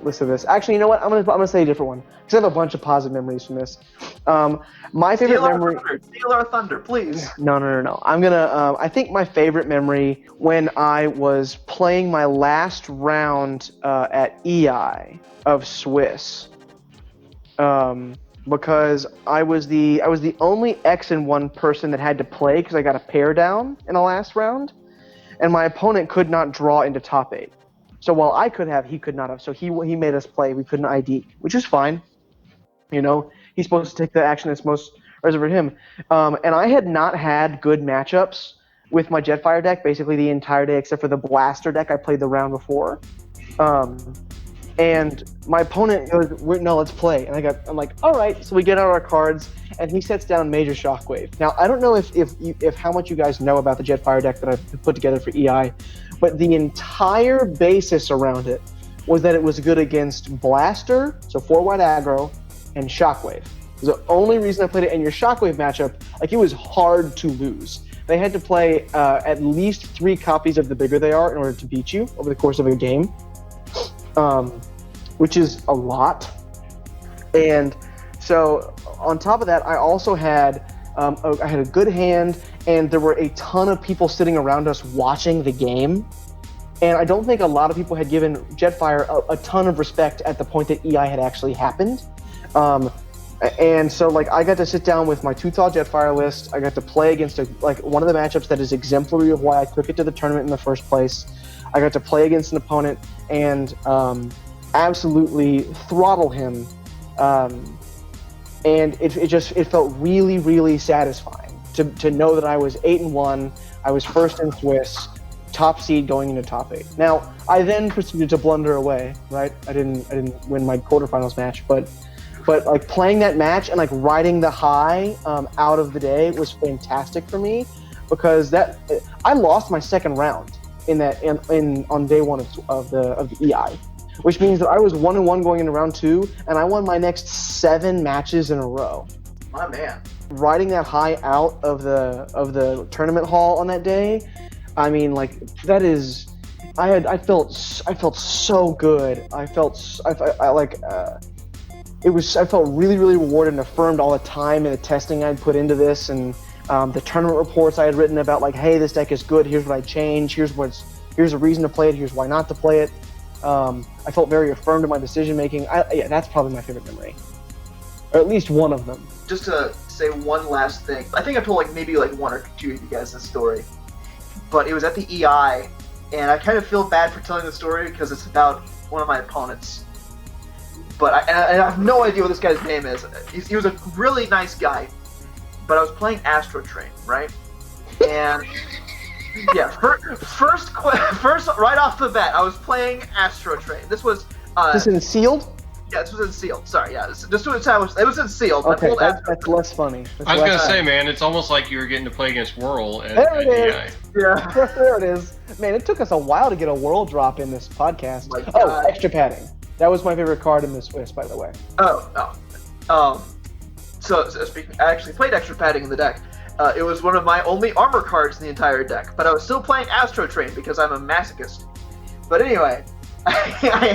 Speaker 3: list of this. Actually, you know what? I'm gonna say a different one because I have a bunch of positive memories from this. My favorite memory.
Speaker 6: Steal our thunder, please.
Speaker 3: No. I'm gonna. I think my favorite memory when I was playing my last round at EI of Swiss. Because I was the only X and 1 person that had to play because I got a pair down in the last round, and my opponent could not draw into top 8. So while I could have, he could not have. So he made us play. We couldn't ID, which is fine. You know, he's supposed to take the action that's most reserved for him. And I had not had good matchups with my Jetfire deck basically the entire day except for the Blaster deck I played the round before. And my opponent goes, no, let's play. And I'm like, all right. So we get out our cards, and he sets down Major Shockwave. Now, I don't know if how much you guys know about the Jetfire deck that I put together for EI, but the entire basis around it was that it was good against Blaster, so 4-white aggro, and Shockwave. It was the only reason I played it. And your Shockwave matchup, like, it was hard to lose. They had to play at least 3 copies of the bigger they are in order to beat you over the course of a game. Which is a lot. And so on top of that, I also had I had a good hand, and there were a ton of people sitting around us watching the game. And I don't think a lot of people had given Jetfire a ton of respect at the point that EI had actually happened. And so, like, I got to sit down with my Toothsaw Jetfire list. I got to play against one of the matchups that is exemplary of why I took it to the tournament in the first place. I got to play against an opponent and absolutely throttle him, and it felt really, really satisfying to know that I was 8-1. I was first in Swiss, top seed going into top 8. Now I then proceeded to blunder away. Right, I didn't win my quarterfinals match, but like playing that match and like riding the high out of the day was fantastic for me, because I lost my second round on day 1 of the EI, which means that I was 1-1 going into round 2, and I won my next 7 matches in a row.
Speaker 6: My man.
Speaker 3: Riding that high out of the tournament hall on that day, I mean, like, that is, I felt so good. I felt really, really rewarded and affirmed all the time and the testing I'd put into this, and the tournament reports I had written about, like, hey, this deck is good, here's what I changed, here's a reason to play it, here's why not to play it. I felt very affirmed in my decision making. Yeah, that's probably my favorite memory, or at least one of them.
Speaker 6: Just to say one last thing, I think I told maybe 1 or 2 of you guys this story, but it was at the EI, and I kind of feel bad for telling the story because it's about one of my opponents. But I have no idea what this guy's name is. He was a really nice guy, but I was playing Astro Train, right? And yeah, first right off the bat, I was playing Astro Train. This was
Speaker 3: this in sealed?
Speaker 6: Yeah, this was in sealed. Sorry, yeah, this was it was in sealed.
Speaker 3: Okay, that's less funny.
Speaker 2: I was gonna say, man, it's almost like you were getting to play against Whirl at
Speaker 3: there it is.
Speaker 2: EI.
Speaker 6: Yeah,
Speaker 3: there it is. Man, it took us a while to get a Whirl drop in this podcast.
Speaker 6: Oh,
Speaker 3: extra padding. That was my favorite card in this Swiss, by the way.
Speaker 6: So speaking, I actually played extra padding in the deck. It was one of my only armor cards in the entire deck, but I was still playing Astro Train because I'm a masochist. But anyway, I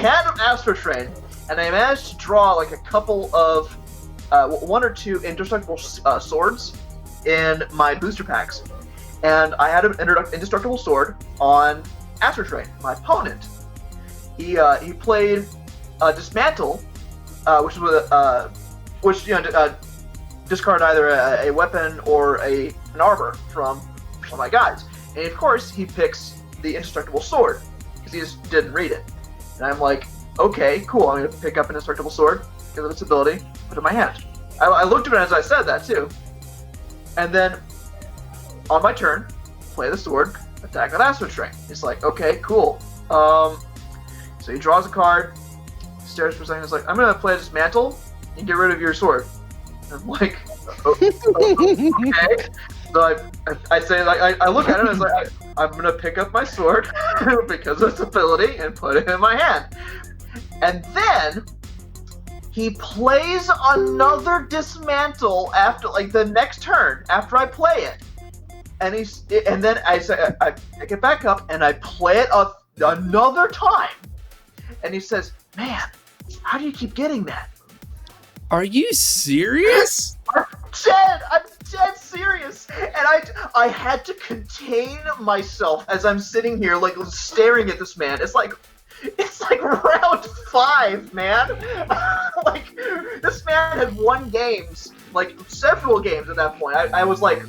Speaker 6: had an Astro Train, and I managed to draw a couple of 1 or 2 indestructible swords in my booster packs. and I had an indestructible sword on Astro Train. My opponent, he played Dismantle, which discard either a weapon or an armor from my guys. And of course, he picks the indestructible sword because he just didn't read it. And I'm like, okay, cool. I'm gonna pick up an indestructible sword, give it its ability, put it in my hand. I looked at it as I said that too. And then on my turn, play the sword, attack with Astro Train. It's like, okay, cool. So he draws a card, stares for a second. It's like, I'm gonna play Dismantle and get rid of your sword. And I'm like, okay. So I say, like, I look at it and it's like, I'm gonna pick up my sword because of its ability and put it in my hand. And then he plays another Dismantle after, like, the next turn after I play it. And then I say, I pick it back up and I play it another time. And he says, man, how do you keep getting that?
Speaker 4: Are you serious?
Speaker 6: I'm dead serious. And I had to contain myself as I'm sitting here, like, staring at this man. It's like round 5, man. Like, this man had won games, like several games at that point. I was like,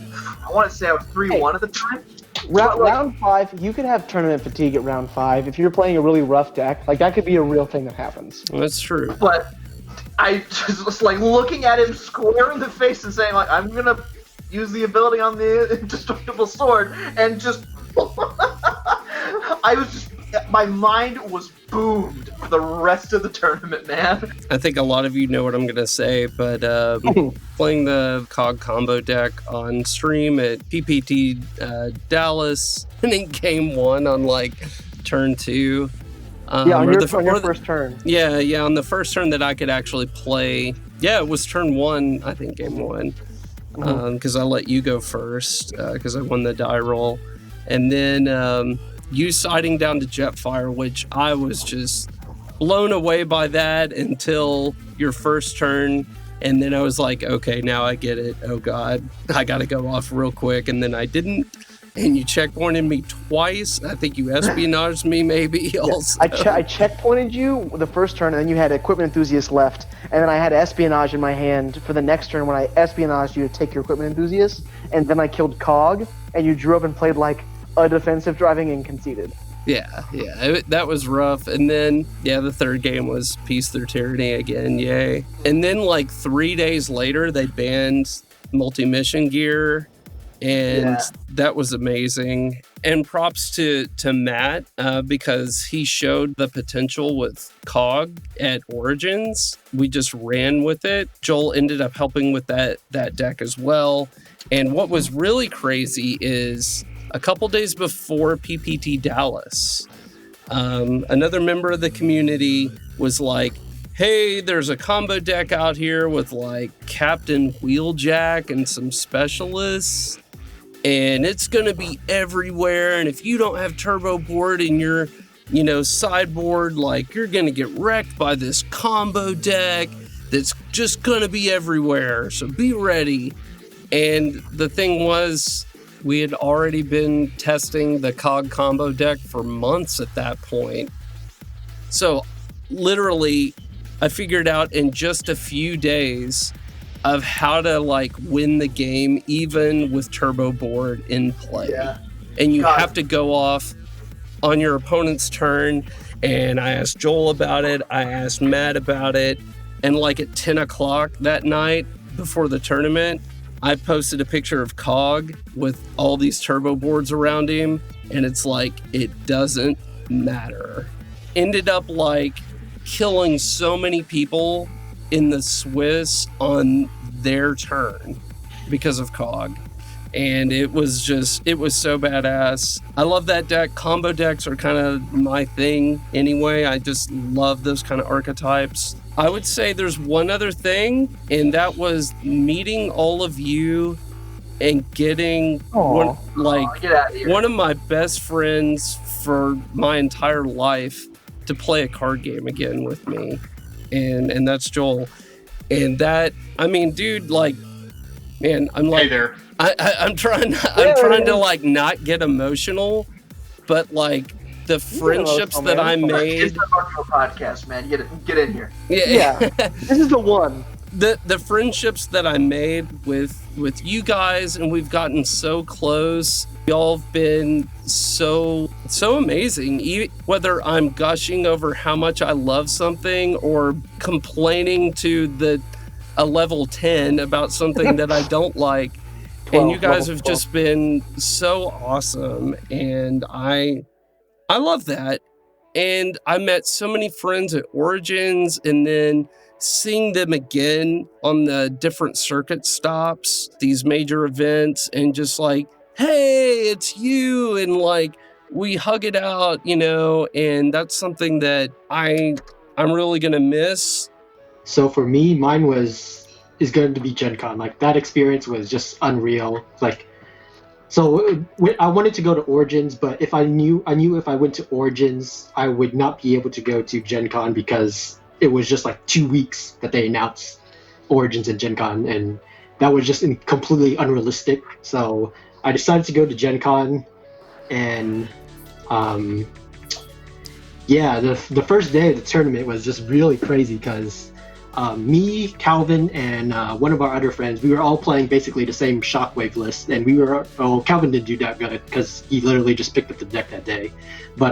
Speaker 6: I want to say I was 3-1 at the time.
Speaker 3: Round 5, you could have tournament fatigue at round 5 if you're playing a really rough deck. Like, that could be a real thing that happens.
Speaker 4: That's true.
Speaker 6: But I just was like looking at him square in the face and saying, like, I'm gonna use the ability on the indestructible sword, and just my mind was boomed for the rest of the tournament, man.
Speaker 4: I think a lot of you know what I'm going to say, but playing the COG combo deck on stream at PPT Dallas, and in game 1 on, like, turn 2.
Speaker 3: On your first turn.
Speaker 4: Yeah, on the first turn that I could actually play. Yeah, it was turn 1, I think, game 1. Because I let you go first, because I won the die roll. And then you siding down to Jetfire, which I was just blown away by that until your first turn. And then I was like, okay, now I get it. Oh, God, I got to go off real quick. And then I didn't. And you checkpointed me twice. I think you espionaged me maybe also.
Speaker 3: I checkpointed you the first turn, and then you had Equipment Enthusiast left. And then I had Espionage in my hand for the next turn when I espionaged you to take your Equipment Enthusiast. And then I killed Cog, and you drew up and played like a defensive driving and conceded.
Speaker 4: Yeah, that was rough. And then, the third game was Peace Through Tyranny again, yay. And then, like, 3 days later, they banned multi-mission gear, and that was amazing. And props to Matt, because he showed the potential with COG at Origins. We just ran with it. Joel ended up helping with that deck as well. And what was really crazy is a couple days before PPT Dallas, another member of the community was like, hey, there's a combo deck out here with, like, Captain Wheeljack and some specialists, and it's going to be everywhere. And if you don't have turbo board in your, sideboard, like, you're going to get wrecked by this combo deck that's just going to be everywhere. So be ready. And the thing was, we had already been testing the COG combo deck for months at that point. So literally, I figured out in just a few days of how to, like, win the game, even with turbo board in play. Yeah. And you have to go off on your opponent's turn. And I asked Joel about it. I asked Matt about it. And, like, at 10 o'clock that night before the tournament, I posted a picture of COG with all these turbo boards around him, and it's like, it doesn't matter. Ended up, like, killing so many people in the Swiss on their turn because of COG. And it was so badass. I love that deck. Combo decks are kind of my thing anyway. I just love those kind of archetypes. I would say there's one other thing, and that was meeting all of you and getting one of my best friends for my entire life to play a card game again with me. And that's Joel. And that, I mean, dude, like, Man, I'm
Speaker 2: Hey
Speaker 4: like,
Speaker 2: there.
Speaker 4: I'm trying to like not get emotional, but like the friendships that I
Speaker 6: It's
Speaker 4: made.
Speaker 6: the Marco podcast, man. Get in here.
Speaker 3: Yeah. This is the one.
Speaker 4: The friendships that I made with you guys, and we've gotten so close. Y'all have been so amazing. Whether I'm gushing over how much I love something or complaining to a level 10 about something that I don't like, and you guys have just been so awesome, and I love that. And I met so many friends at Origins, and then seeing them again on the different circuit stops, these major events, and just like, hey, it's you, and like we hug it out, and that's something that I'm really gonna miss.
Speaker 5: So for me, mine is going to be Gen Con. Like that experience was just unreal. Like, so I wanted to go to Origins, but if I knew if I went to Origins, I would not be able to go to Gen Con because it was just like 2 weeks that they announced Origins and Gen Con, and that was just completely unrealistic. So I decided to go to Gen Con, and the first day of the tournament was just really crazy because me, Calvin, and one of our other friends, we were all playing basically the same Shockwave list, and Calvin didn't do that good because he literally just picked up the deck that day. But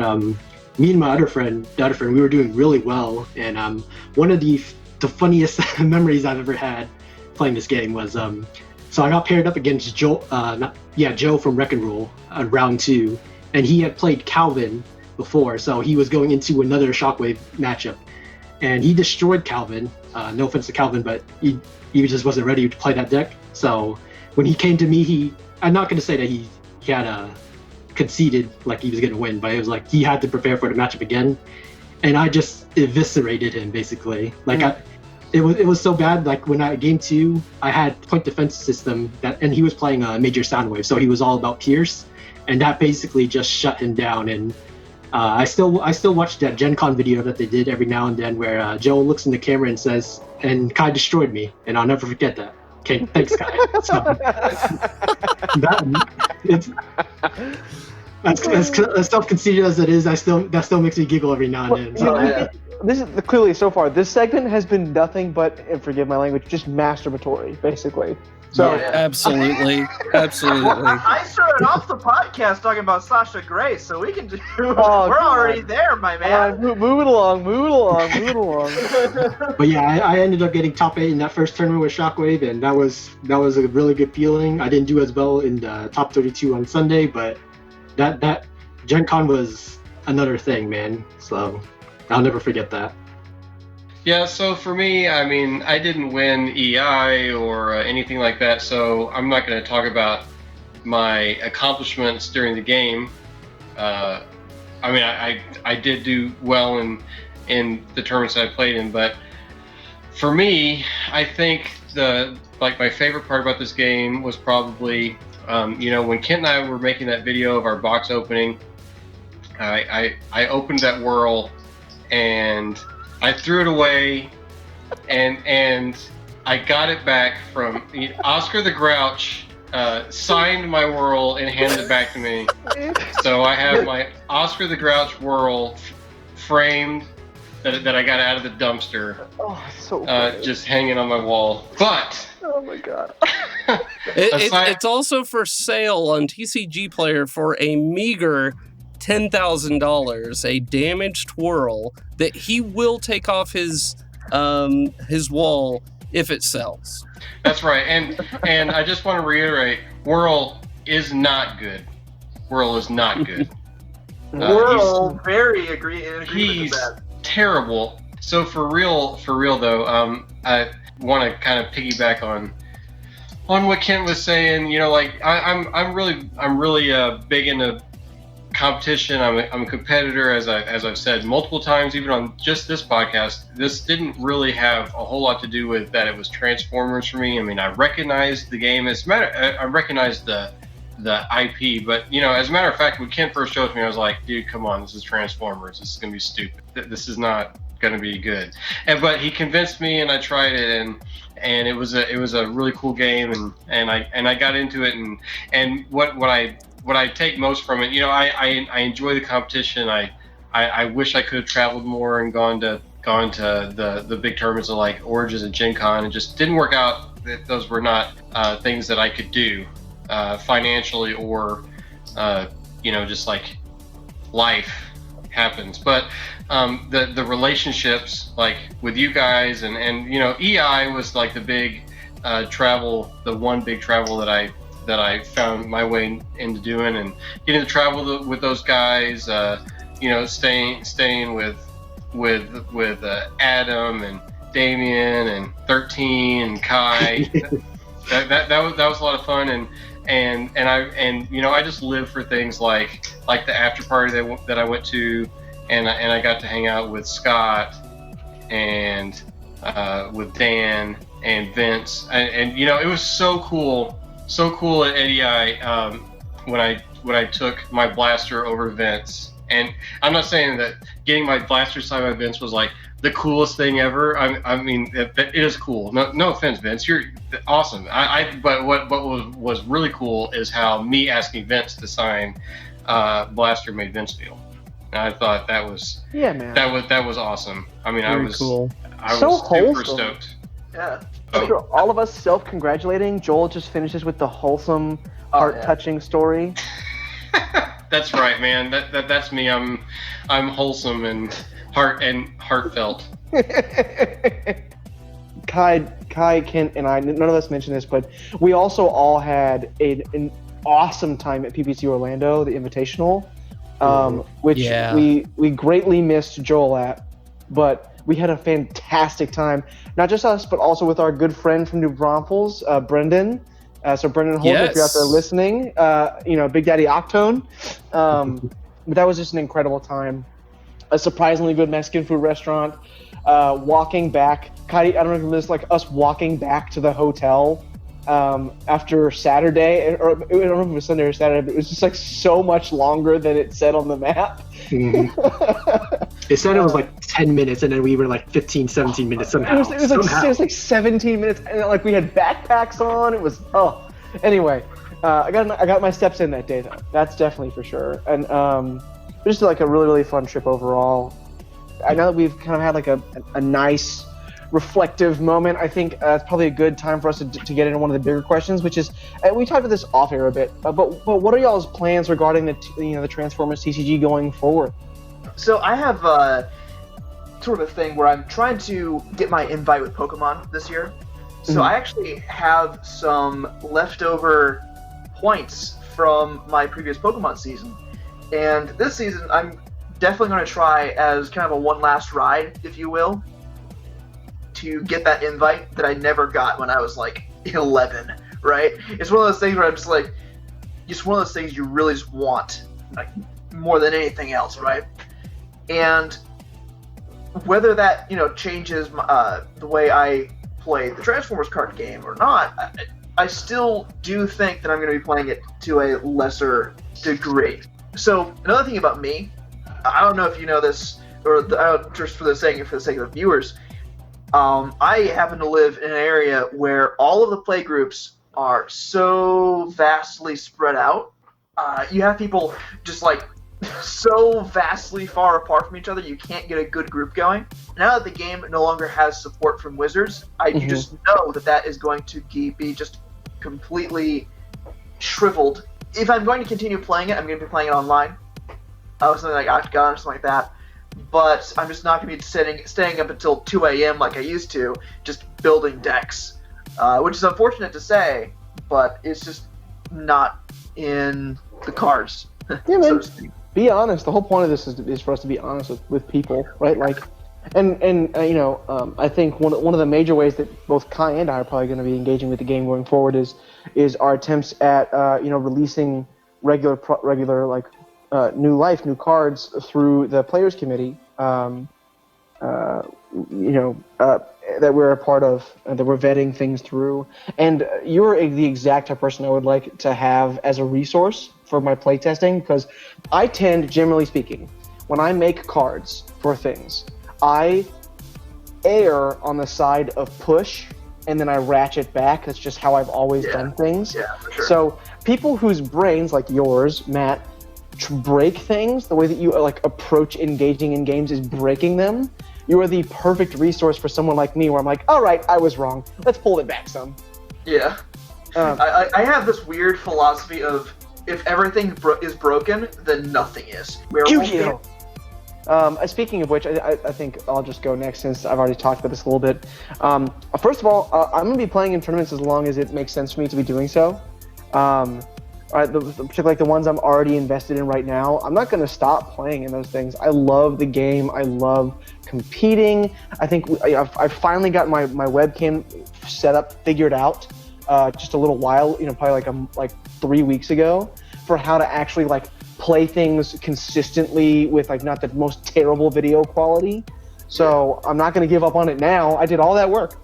Speaker 5: me and my the other friend, we were doing really well, and one of the funniest memories I've ever had playing this game was so I got paired up against Joe from Wreck and Rule on round 2, and he had played Calvin before, so he was going into another Shockwave matchup, and he destroyed Calvin. No offense to Calvin, but he just wasn't ready to play that deck. So when he came to me, I'm not going to say that he had conceded like he was going to win, but it was like he had to prepare for the matchup again, and I just eviscerated him basically. Like it was so bad. Like when game 2, I had point defense system and he was playing a major Soundwave, so he was all about Pierce, and that basically just shut him down. And I still watch that Gen Con video that they did every now and then where Joe looks in the camera and says, "And Kai destroyed me," and I'll never forget that. Okay, thanks, Kai. So, as self-conceited as it is, that still makes me giggle every now and then. So,
Speaker 3: This is clearly so far. This segment has been nothing but, and forgive my language, just masturbatory, basically. So
Speaker 4: Absolutely.
Speaker 6: I started off the podcast talking about Sasha Grey, so we can do. We're already there, my man.
Speaker 3: Move it along.
Speaker 5: But yeah, I ended up getting top 8 in that first tournament with Shockwave, and that was a really good feeling. I didn't do as well in the top 32 on Sunday, but that Gen Con was another thing, man. So I'll never forget that.
Speaker 2: Yeah, so for me, I mean, I didn't win EI or anything like that, so I'm not going to talk about my accomplishments during the game. I mean, I did do well in the tournaments I played in, but for me, I think my favorite part about this game was probably, when Kent and I were making that video of our box opening, I opened that whirl and I threw it away, and I got it back from Oscar the Grouch. Signed my whirl and handed it back to me. So I have my Oscar the Grouch whirl framed that I got out of the dumpster.
Speaker 3: Oh, so funny.
Speaker 2: Just hanging on my wall. But
Speaker 3: oh my god.
Speaker 4: It's also for sale on TCG Player for a meager $10,000, a damaged whirl that he will take off his wall if it sells.
Speaker 2: That's right, and I just want to reiterate, whirl is not good. Whirl is not good.
Speaker 6: Whirl, very agree with
Speaker 2: He's
Speaker 6: that.
Speaker 2: terrible. So for real though, I want to kind of piggyback on what Kent was saying. I'm really big into competition. I'm a competitor, as I've said multiple times, even on just this podcast. This didn't really have a whole lot to do with that it was Transformers for me. I mean, I recognized the game. I recognized the IP, but as a matter of fact, when Kent first showed me, I was like, dude, come on, this is Transformers. This is gonna be stupid. This is not going to be good. But he convinced me, and I tried it, and it was a really cool game, and I got into it, and what I take most from it, I enjoy the competition. I wish I could have traveled more and gone to the big tournaments of like Origins and Gen Con. It just didn't work out. That those were not things that I could do financially, or just like life happens. But the relationships, like with you guys, and EI was like the big the one big travel that I found my way into doing, and getting to travel with those guys, staying with Adam and Damien and 13 and Kai. that was a lot of fun, and I just live for things like the after party that I went to, and I got to hang out with Scott and with Dan and Vince, and it was so cool at EI when I took my blaster over Vince. And I'm not saying that getting my blaster signed by Vince was like the coolest thing ever. I mean, it is cool. No offense, Vince, you're awesome. But what was really cool is how me asking Vince to sign blaster made Vince feel. And I thought that was that was awesome. I mean,
Speaker 3: Very
Speaker 2: I was
Speaker 3: cool.
Speaker 2: I
Speaker 3: So
Speaker 2: was super
Speaker 3: wholesome.
Speaker 2: stoked.
Speaker 6: Yeah.
Speaker 3: After all of us self-congratulating, Joel just finishes with the wholesome, heart-touching story.
Speaker 2: That's right, man. That's me. I'm wholesome and heartfelt.
Speaker 3: Kai, Kent, and I, none of us mentioned this, but we also all had an awesome time at PPC Orlando, the Invitational, which we greatly missed Joel at, but we had a fantastic time. Not just us, but also with our good friend from New Braunfels, Brendan. So Brendan Holden, if you're out there listening, Big Daddy Octone. But that was just an incredible time. A surprisingly good Mexican food restaurant. Walking back, Kai, I don't know if you remember this, like us walking back to the hotel after Saturday, or I don't know if it was Sunday or Saturday, but it was just like so much longer than it said on the map.
Speaker 5: Mm-hmm. It said it was like 10 minutes, and then we were like 15, 17 minutes somehow.
Speaker 3: It was like 17 minutes, and like we had backpacks on. It was Anyway, I got my steps in that day though. That's definitely for sure. And just like a really, really fun trip overall. I know that we've kind of had like a nice reflective moment. I think it's probably a good time for us to get into one of the bigger questions, which is, we talked about this off air a bit, but what are y'all's plans regarding the Transformers TCG going forward?
Speaker 6: So I have sort of a thing where I'm trying to get my invite with Pokemon this year. So I actually have some leftover points from my previous Pokemon season. And this season, I'm definitely going to try as kind of a one last ride, if you will, to get that invite that I never got when I was like 11, right? It's one of those things where I'm just like, just one of those things you really just want, like, more than anything else, right? And whether that, changes the way I play the Transformers card game or not, I still do think that I'm going to be playing it to a lesser degree. So another thing about me, I don't know if you know this, or just for the sake of the viewers, I happen to live in an area where all of the play groups are so vastly spread out. You have people just like so vastly far apart from each other, you can't get a good group going. Now that the game no longer has support from Wizards, you just know that is going to be just completely shriveled. If I'm going to continue playing it, I'm going to be playing it online, something like Octagon or something like that. But I'm just not going to be staying up until 2 a.m. like I used to, just building decks, which is unfortunate to say, but it's just not in the cards.
Speaker 3: Yeah, man. Be honest. The whole point of this is for us to be honest with people, right? Like, I think one of the major ways that both Kai and I are probably going to be engaging with the game going forward is our attempts at releasing regular like new cards through the Players Committee that we're a part of, that we're vetting things through. And you're the exact type of person I would like to have as a resource for my playtesting, because I tend, generally speaking, when I make cards for things, I err on the side of push, and then I ratchet back. That's just how I've always done things.
Speaker 6: Yeah, for sure.
Speaker 3: So people whose brains, like yours, Matt, break things, the way that you like approach engaging in games is breaking them. You are the perfect resource for someone like me, where I'm like, all right, I was wrong. Let's pull it back some.
Speaker 6: Yeah. I have this weird philosophy of if everything is broken, then nothing is.
Speaker 3: Yu-Gi-Oh! Speaking of which, I think I'll just go next since I've already talked about this a little bit. First of all, I'm going to be playing in tournaments as long as it makes sense for me to be doing so. Particularly like the ones I'm already invested in right now, I'm not going to stop playing in those things. I love the game. I love competing. I think I finally got my webcam setup figured out just a little while, probably like 3 weeks ago, for how to actually like play things consistently with like not the most terrible video quality. So I'm not going to give up on it now. I did all that work.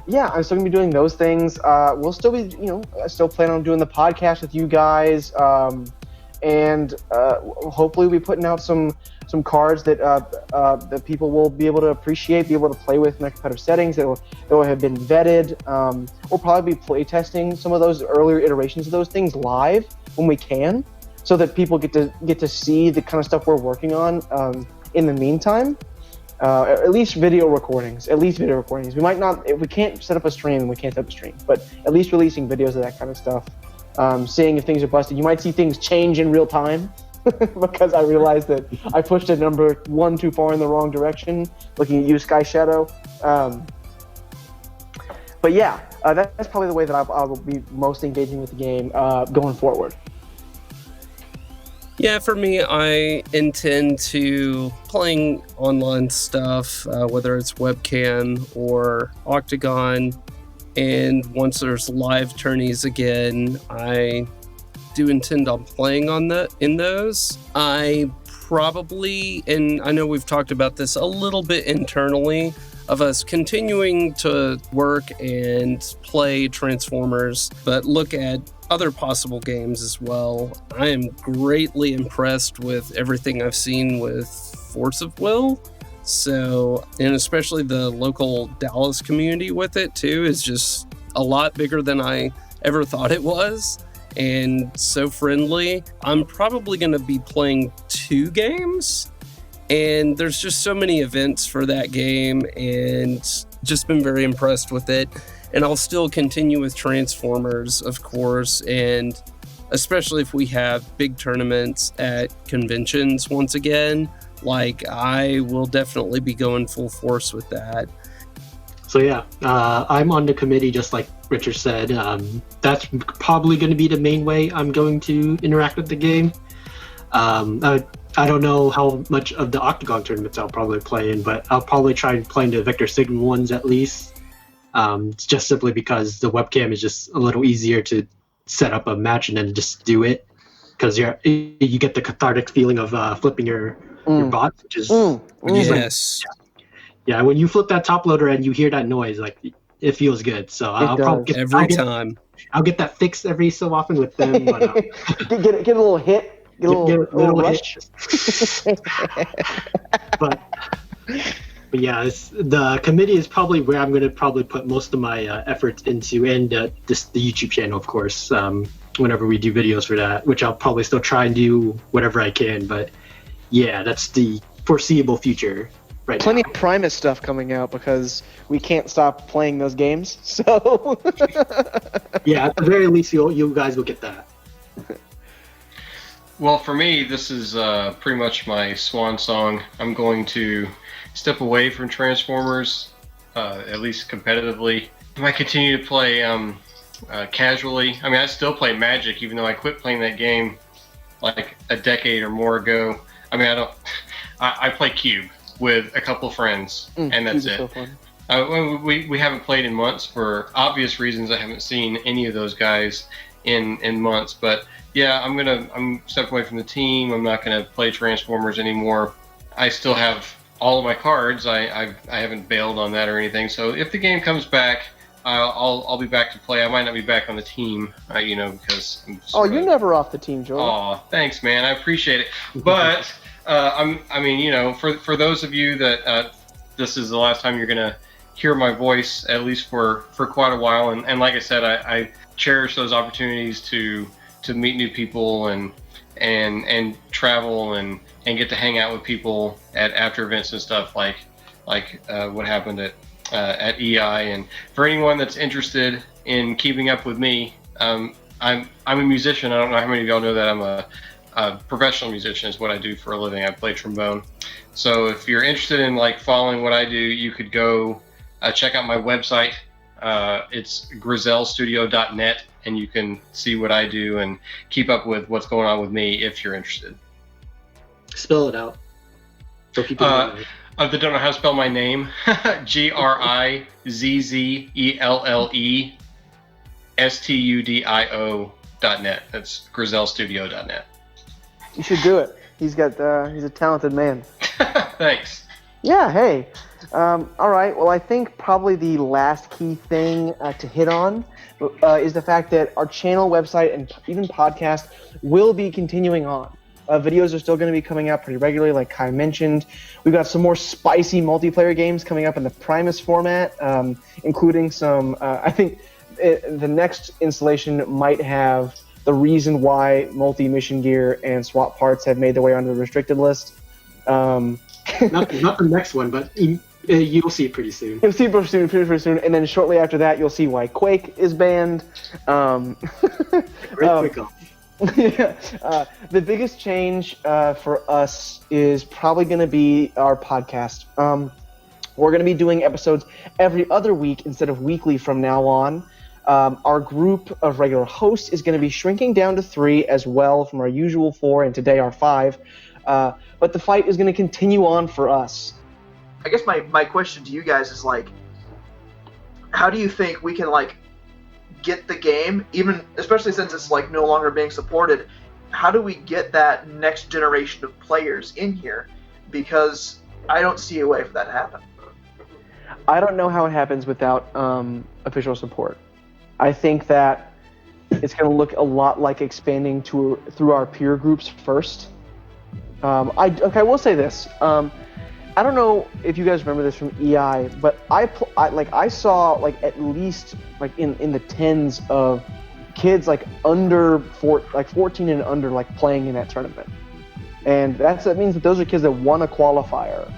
Speaker 3: Yeah, I'm still gonna be doing those things. We'll still be, I still plan on doing the podcast with you guys, and hopefully we'll be putting out some cards that people will be able to appreciate, be able to play with in their competitive settings that will have been vetted. We'll probably be playtesting some of those earlier iterations of those things live when we can, so that people get to see the kind of stuff we're working on in the meantime. At least video recordings. We might not, if we can't set up a stream, we can't set up a stream, but at least releasing videos of that kind of stuff. Seeing if things are busted. You might see things change in real time because I realized that I pushed a number 1 too far in the wrong direction, looking at you, Sky Shadow. But yeah, that's probably the way that I will be most engaging with the game going forward.
Speaker 4: Yeah, for me, I intend to playing online stuff, whether it's webcam or Octagon. And once there's live tourneys again, I do intend on playing in those. I probably, and I know we've talked about this a little bit internally, of us continuing to work and play Transformers, but look at other possible games as well. I am greatly impressed with everything I've seen with Force of Will. So, and especially the local Dallas community with it too is just a lot bigger than I ever thought it was, and so friendly. I'm probably going to be playing 2 games, and there's just so many events for that game, and just been very impressed with it. And I'll still continue with Transformers, of course, and especially if we have big tournaments at conventions once again, like I will definitely be going full force with that.
Speaker 5: So yeah, I'm on the committee, just like Richard said. That's probably going to be the main way I'm going to interact with the game. I don't know how much of the Octagon tournaments I'll probably play in, but I'll probably try and play in the Vector Sigma ones at least. Just simply because the webcam is just a little easier to set up a match and then just do it, because you get the cathartic feeling of flipping your bot, which is
Speaker 4: yes.
Speaker 5: Yeah, when you flip that top loader and you hear that noise, like it feels good. So I'll probably I'll get that fixed every so often with them. But,
Speaker 3: get a little hit. Get a little rush.
Speaker 5: but yeah, the committee is probably where I'm going to probably put most of my efforts into, and the YouTube channel, of course, whenever we do videos for that, which I'll probably still try and do whatever I can. But yeah, that's the foreseeable future right
Speaker 3: Plenty
Speaker 5: now.
Speaker 3: of Primus stuff coming out because we can't stop playing those games. So
Speaker 5: yeah, at the very least, you guys will get that.
Speaker 2: Well, for me, this is pretty much my swan song. I'm going to step away from Transformers, at least competitively. I might continue to play casually. I mean, I still play Magic, even though I quit playing that game like a decade or more ago. I mean, I play Cube with a couple of friends, and that's it. So fun. We haven't played in months for obvious reasons. I haven't seen any of those guys in months, but yeah, I'm stepping away from the team. I'm not gonna play Transformers anymore. I still have all of my cards. I haven't bailed on that or anything. So if the game comes back, I'll be back to play. I might not be back on the team, because I'm
Speaker 3: you're never off the team, Joel.
Speaker 2: Oh, thanks, man. I appreciate it. But I mean, you know, for those of you that this is the last time you're gonna hear my voice, at least for quite a while, and like I said, I cherish those opportunities to meet new people and travel and get to hang out with people at after events and stuff like what happened at EI. And for anyone that's interested in keeping up with me, I'm a musician. I don't know how many of y'all know that I'm a professional musician is what I do for a living. I play trombone. So if you're interested in like following what I do, you could go check out my website. It's grizelstudio.net, and you can see what I do and keep up with what's going on with me if you're interested.
Speaker 5: Spell it out. So people know.
Speaker 2: That don't know how to spell my name, Grizelstudio.net. That's grizelstudio.net.
Speaker 3: You should do it. He's a talented man.
Speaker 2: Thanks.
Speaker 3: Yeah, hey. All right, well, I think probably the last key thing to hit on is the fact that our channel, website, and even podcast will be continuing on. Videos are still going to be coming out pretty regularly, like Kai mentioned. We've got some more spicy multiplayer games coming up in the Primus format, including some, I think the next installation might have the reason why multi-mission gear and swap parts have made their way onto the restricted list.
Speaker 5: Not the next one, but you'll see it pretty soon.
Speaker 3: You'll see it pretty soon, and then shortly after that, you'll see why Quake is banned.
Speaker 5: Great quick off.
Speaker 3: Yeah, the biggest change for us is probably going to be our podcast. We're going to be doing episodes every other week instead of weekly from now on. Our group of regular hosts is going to be shrinking down to 3 as well from our usual 4, and today our 5. But the fight is going to continue on for us.
Speaker 6: I guess my question to you guys is like, how do you think we can like get the game, even especially since it's like no longer being supported? How do we get that next generation of players in here? Because I don't see a way for that to happen.
Speaker 3: I don't know how it happens without official support. I think that it's going to look a lot like expanding through our peer groups first. I will say this. I don't know if you guys remember this from EI, but I saw like at least like in the tens of kids like under 14 and under like playing in that tournament, and that means that those are kids that won a qualifier.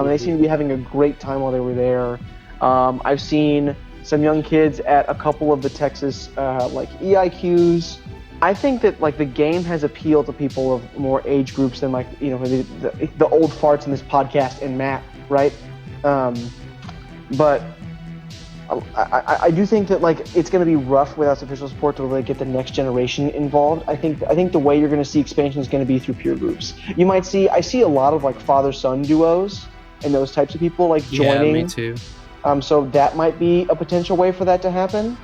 Speaker 3: They seem to be having a great time while they were there. I've seen some young kids at a couple of the Texas like EIQs. I think that like the game has appealed to people of more age groups than like, you know, the old farts in this podcast and Matt, right? But I do think that like it's going to be rough without official support to really get the next generation involved. I think the way you're going to see expansion is going to be through peer groups. I see a lot of like father-son duos and those types of people like joining.
Speaker 4: Yeah, me too.
Speaker 3: So that might be a potential way for that to happen.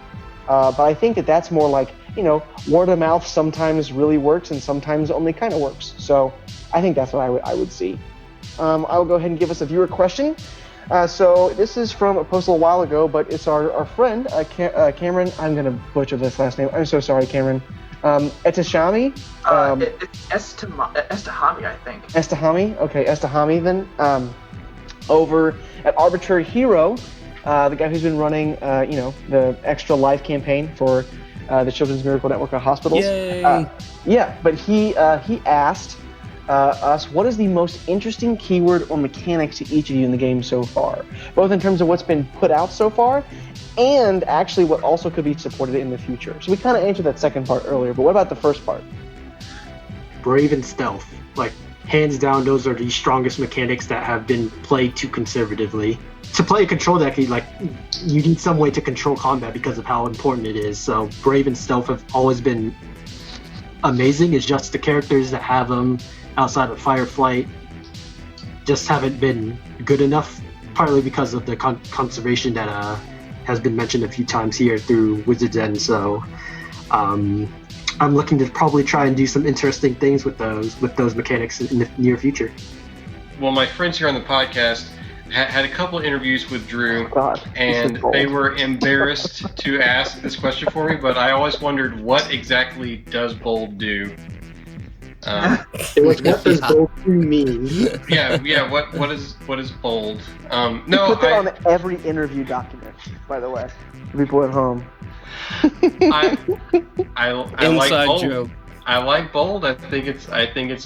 Speaker 3: But I think that's more like, you know, word of mouth sometimes really works and sometimes only kind of works. So I think that's what I would see. I'll go ahead and give us a viewer question. So this is from a post a little while ago, but it's our friend, Cameron. I'm going to butcher this last name. I'm so sorry, Cameron. Etishami?
Speaker 6: It's Estahami, I think.
Speaker 3: Estahami? Okay, Estahami then. Over at Arbitrary Hero, the guy who's been running, the Extra Life campaign for the Children's Miracle Network of Hospitals.
Speaker 4: Yay!
Speaker 3: But he asked us, what is the most interesting keyword or mechanics to each of you in the game so far? Both in terms of what's been put out so far, and actually what also could be supported in the future. So we kind of answered that second part earlier, but what about the first part?
Speaker 5: Brave and stealth. Like, hands down, those are the strongest mechanics that have been played too conservatively. To play a control deck, you need some way to control combat because of how important it is. So Brave and Stealth have always been amazing. It's just the characters that have them outside of Fireflight just haven't been good enough, partly because of the conservation that has been mentioned a few times here through Wizards End. So I'm looking to probably try and do some interesting things with those mechanics in the near future.
Speaker 2: Well, my friends here on the podcast had a couple of interviews with Drew, and they were embarrassed to ask this question for me, but I always wondered, what exactly does Bold do?
Speaker 5: It was what does
Speaker 4: Yeah.
Speaker 5: bold mean?
Speaker 2: Yeah. What is bold?
Speaker 3: You
Speaker 2: No,
Speaker 3: put that on every interview document, by the way. For people at home.
Speaker 2: I like
Speaker 4: Inside
Speaker 2: bold.
Speaker 4: joke.
Speaker 2: I like bold. I think it's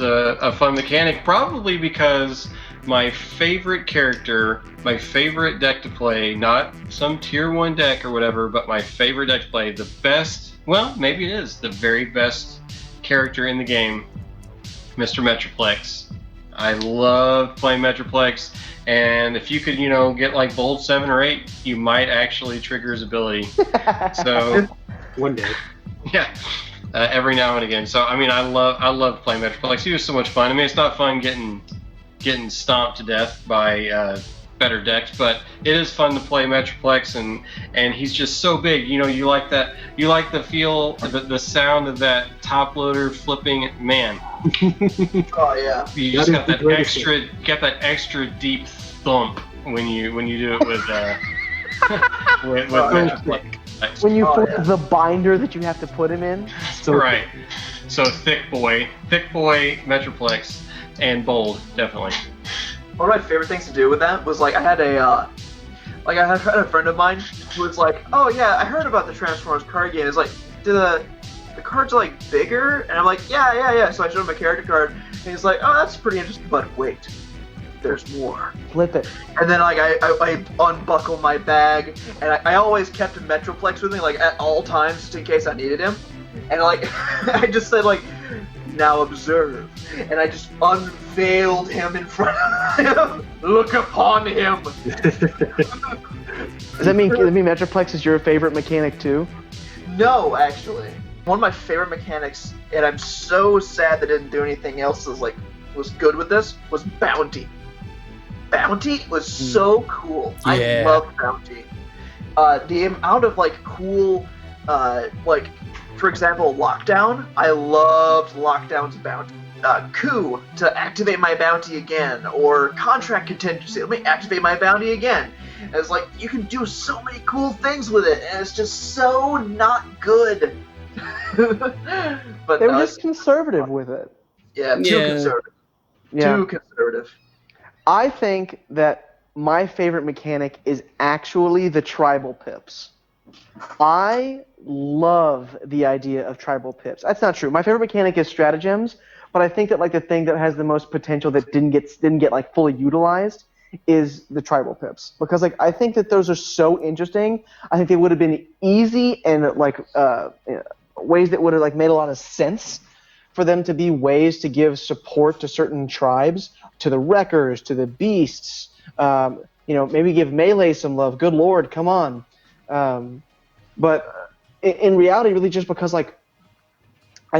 Speaker 2: a fun mechanic. Probably because my favorite character, my favorite deck to play, not some tier 1 deck or whatever, but my favorite deck to play, the best. Well, maybe it is the very best character in the game, Mr. Metroplex. I love playing Metroplex, and if you could, get like bold 7 or 8, you might actually trigger his ability. So,
Speaker 5: One day.
Speaker 2: yeah. Every now and again. So I mean, I love playing Metroplex. He was so much fun. I mean, it's not fun getting stomped to death by better decks, but it is fun to play Metroplex, and he's just so big. You like that. You like the feel, the sound of that top loader flipping. Man,
Speaker 6: Oh yeah.
Speaker 2: you just got that extra deep thump when you do it with Metroplex.
Speaker 3: When you
Speaker 6: Oh,
Speaker 3: flip
Speaker 6: yeah.
Speaker 3: the binder that you have to put him in.
Speaker 5: So
Speaker 2: Right. So thick boy, Metroplex, and bold, definitely.
Speaker 6: One of my favorite things to do with that was I had a friend of mine who was like, "Oh yeah, I heard about the Transformers card game." It's like, do the cards bigger? And I'm like, yeah. So I showed him a character card, and he's like, "Oh, that's pretty interesting." But wait, there's more.
Speaker 3: Flip it.
Speaker 6: And then I unbuckle my bag, and I always kept a Metroplex with me at all times just in case I needed him. And I just said now observe, and I just unveiled him in front of him. Look upon him.
Speaker 3: Does that mean Metroplex is your favorite mechanic too?
Speaker 6: No, actually, one of my favorite mechanics, and I'm so sad they didn't do anything else was good with this, was Bounty. Bounty was so cool.
Speaker 4: Yeah.
Speaker 6: I love Bounty. The amount of cool, for example, Lockdown. I loved Lockdown's Bounty. Coup, to activate my bounty again, or Contract Contingency, let me activate my bounty again. And it's you can do so many cool things with it, and it's just so not good. But
Speaker 3: They were
Speaker 6: no,
Speaker 3: just conservative with it.
Speaker 6: too
Speaker 4: Yeah.
Speaker 6: conservative.
Speaker 3: Yeah.
Speaker 6: Too conservative.
Speaker 3: I think that my favorite mechanic is actually the tribal pips. I love the idea of tribal pips. That's not true. My favorite mechanic is stratagems, but I think that the thing that has the most potential that didn't get fully utilized is the tribal pips, because I think that those are so interesting. I think they would have been easy and ways that would have made a lot of sense for them to be ways to give support to certain tribes, to the wreckers, to the beasts. Maybe give melee some love. Good lord, come on. But in reality, really, just because I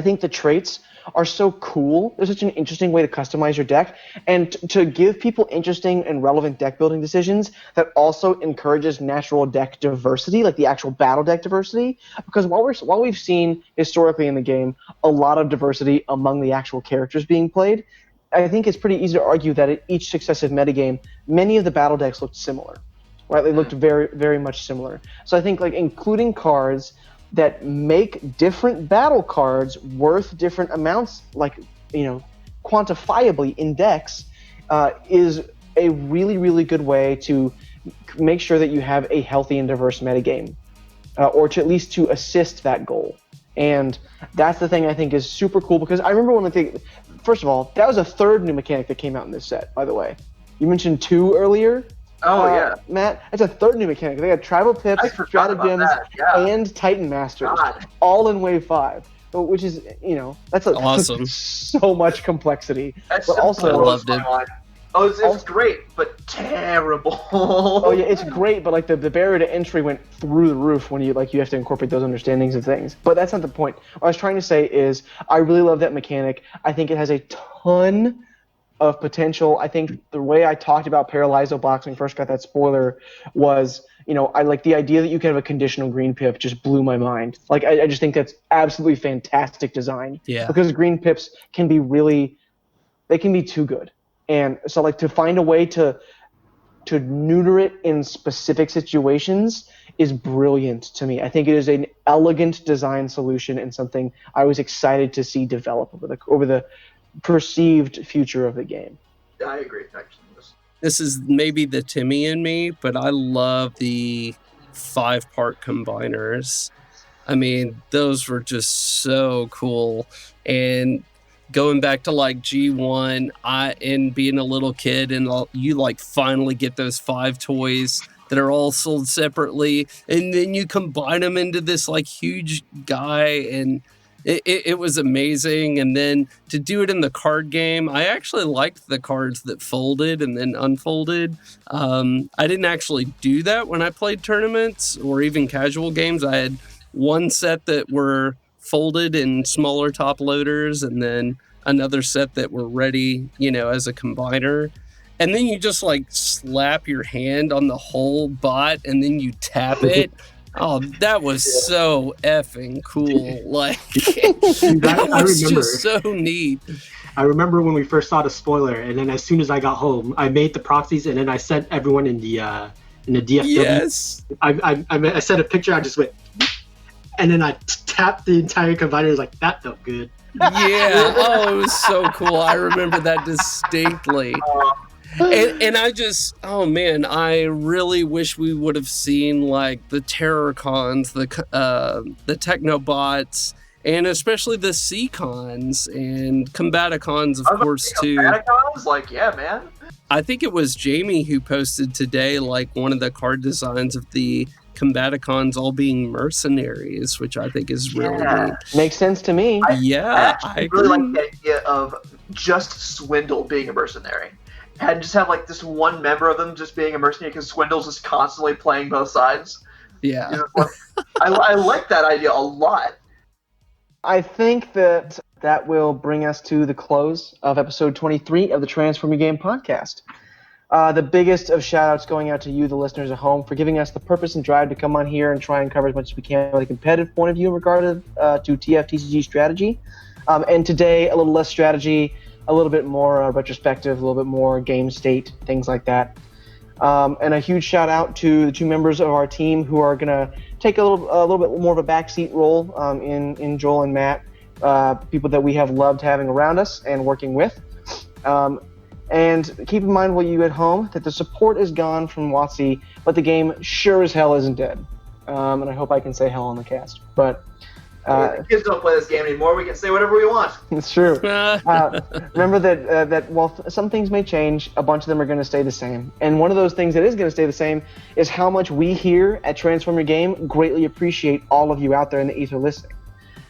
Speaker 3: think the traits are so cool. They're such an interesting way to customize your deck, and to give people interesting and relevant deck building decisions that also encourages natural deck diversity, like the actual battle deck diversity. Because while we've seen historically in the game a lot of diversity among the actual characters being played, I think it's pretty easy to argue that at each successive metagame, many of the battle decks looked similar. Right? They looked very, very much similar. So I think including cards that make different battle cards worth different amounts, quantifiably in decks, is a really, really good way to make sure that you have a healthy and diverse metagame, or to at least to assist that goal. And that's the thing I think is super cool, because I remember one of the things. First of all, that was a third new mechanic that came out in this set, by the way. You mentioned 2 earlier.
Speaker 6: Oh yeah.
Speaker 3: Matt, it's a third new mechanic. They got tribal pips,
Speaker 6: I forgot about
Speaker 3: stratagems,
Speaker 6: that, yeah.
Speaker 3: and Titan Masters,
Speaker 6: God.
Speaker 3: all in wave 5. Which is, that's
Speaker 4: Awesome.
Speaker 3: so much complexity.
Speaker 6: That's
Speaker 3: But also,
Speaker 4: I loved it.
Speaker 6: Oh, it's great, but terrible.
Speaker 3: Oh yeah, it's great, but the barrier to entry went through the roof when you have to incorporate those understandings of things. But that's not the point. What I was trying to say is I really love that mechanic. I think it has a ton of potential. I think the way I talked about Paralyzo Box when we first got that spoiler was, I like the idea that you can have a conditional green pip just blew my mind. I just think that's absolutely fantastic design.
Speaker 4: Yeah.
Speaker 3: Because green pips can be they can be too good. And so to find a way to neuter it in specific situations is brilliant to me. I think it is an elegant design solution and something I was excited to see develop over the perceived future of the game.
Speaker 6: I agree, actually.
Speaker 4: This is maybe the Timmy in me, but I love the 5-part combiners. I mean, those were just so cool. And going back to like G1, and being a little kid, and you like finally get those 5 toys that are all sold separately, and then you combine them into this like huge guy, and it was amazing. And then to do it in the card game, I actually liked the cards that folded and then unfolded. I didn't actually do that when I played tournaments or even casual games. I had one set that were folded in smaller top loaders, and then another set that were ready, as a combiner. And then you just like slap your hand on the whole bot and then you tap it. Oh, that was so effing cool. Like, that was just so neat.
Speaker 5: I remember when we first saw the spoiler, and then as soon as I got home, I made the proxies, and then I sent everyone in the DFW.
Speaker 4: Yes.
Speaker 5: I sent a picture, I just went, and then I tapped the entire combiner. I was like, that felt good.
Speaker 4: Yeah. Oh, it was so cool. I remember that distinctly. And I just, oh man, I really wish we would have seen like the Terrorcons, the Technobots, and especially the Seacons and Combaticons, of course, too.
Speaker 6: Combaticons? Like, yeah, man.
Speaker 4: I think it was Jamie who posted today like one of the card designs of the Combaticons all being mercenaries, which I think is really neat.
Speaker 3: Makes sense to me.
Speaker 6: I really like the idea of just Swindle being a mercenary. And just have like this one member of them just being a mercenary because Swindle's just constantly playing both sides.
Speaker 4: Yeah.
Speaker 6: I like that idea a lot.
Speaker 3: I think that will bring us to the close of episode 23 of the Transform Your Game podcast. The biggest of shout-outs going out to you, the listeners at home, for giving us the purpose and drive to come on here and try and cover as much as we can with a competitive point of view in regard to TFTCG strategy. And today, a little less strategy, a little bit more retrospective, a little bit more game state, things like that. And a huge shout-out to the 2 members of our team who are going to take a little bit more of a backseat role in Joel and Matt, people that we have loved having around us and working with. And keep in mind, while you at home, that the support is gone from WotC, but the game sure as hell isn't dead. And I hope I can say hell on the cast. But
Speaker 6: the kids don't play this game anymore. We can say whatever we want.
Speaker 3: It's true. Remember that while some things may change, a bunch of them are going to stay the same. And one of those things that is going to stay the same is how much we here at Transform Your Game greatly appreciate all of you out there in the ether listening,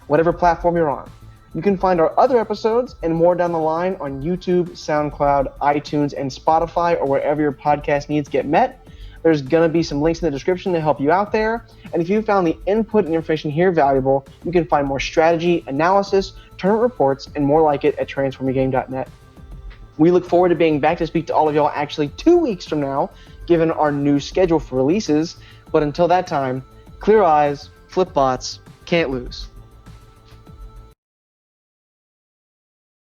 Speaker 3: whatever platform you're on. You can find our other episodes and more down the line on YouTube, SoundCloud, iTunes, and Spotify, or wherever your podcast needs get met. There's going to be some links in the description to help you out there. And if you found the input and information here valuable, you can find more strategy, analysis, tournament reports, and more like it at transformyourgame.net. We look forward to being back to speak to all of y'all actually 2 weeks from now, given our new schedule for releases. But until that time, clear eyes, flip bots, can't lose.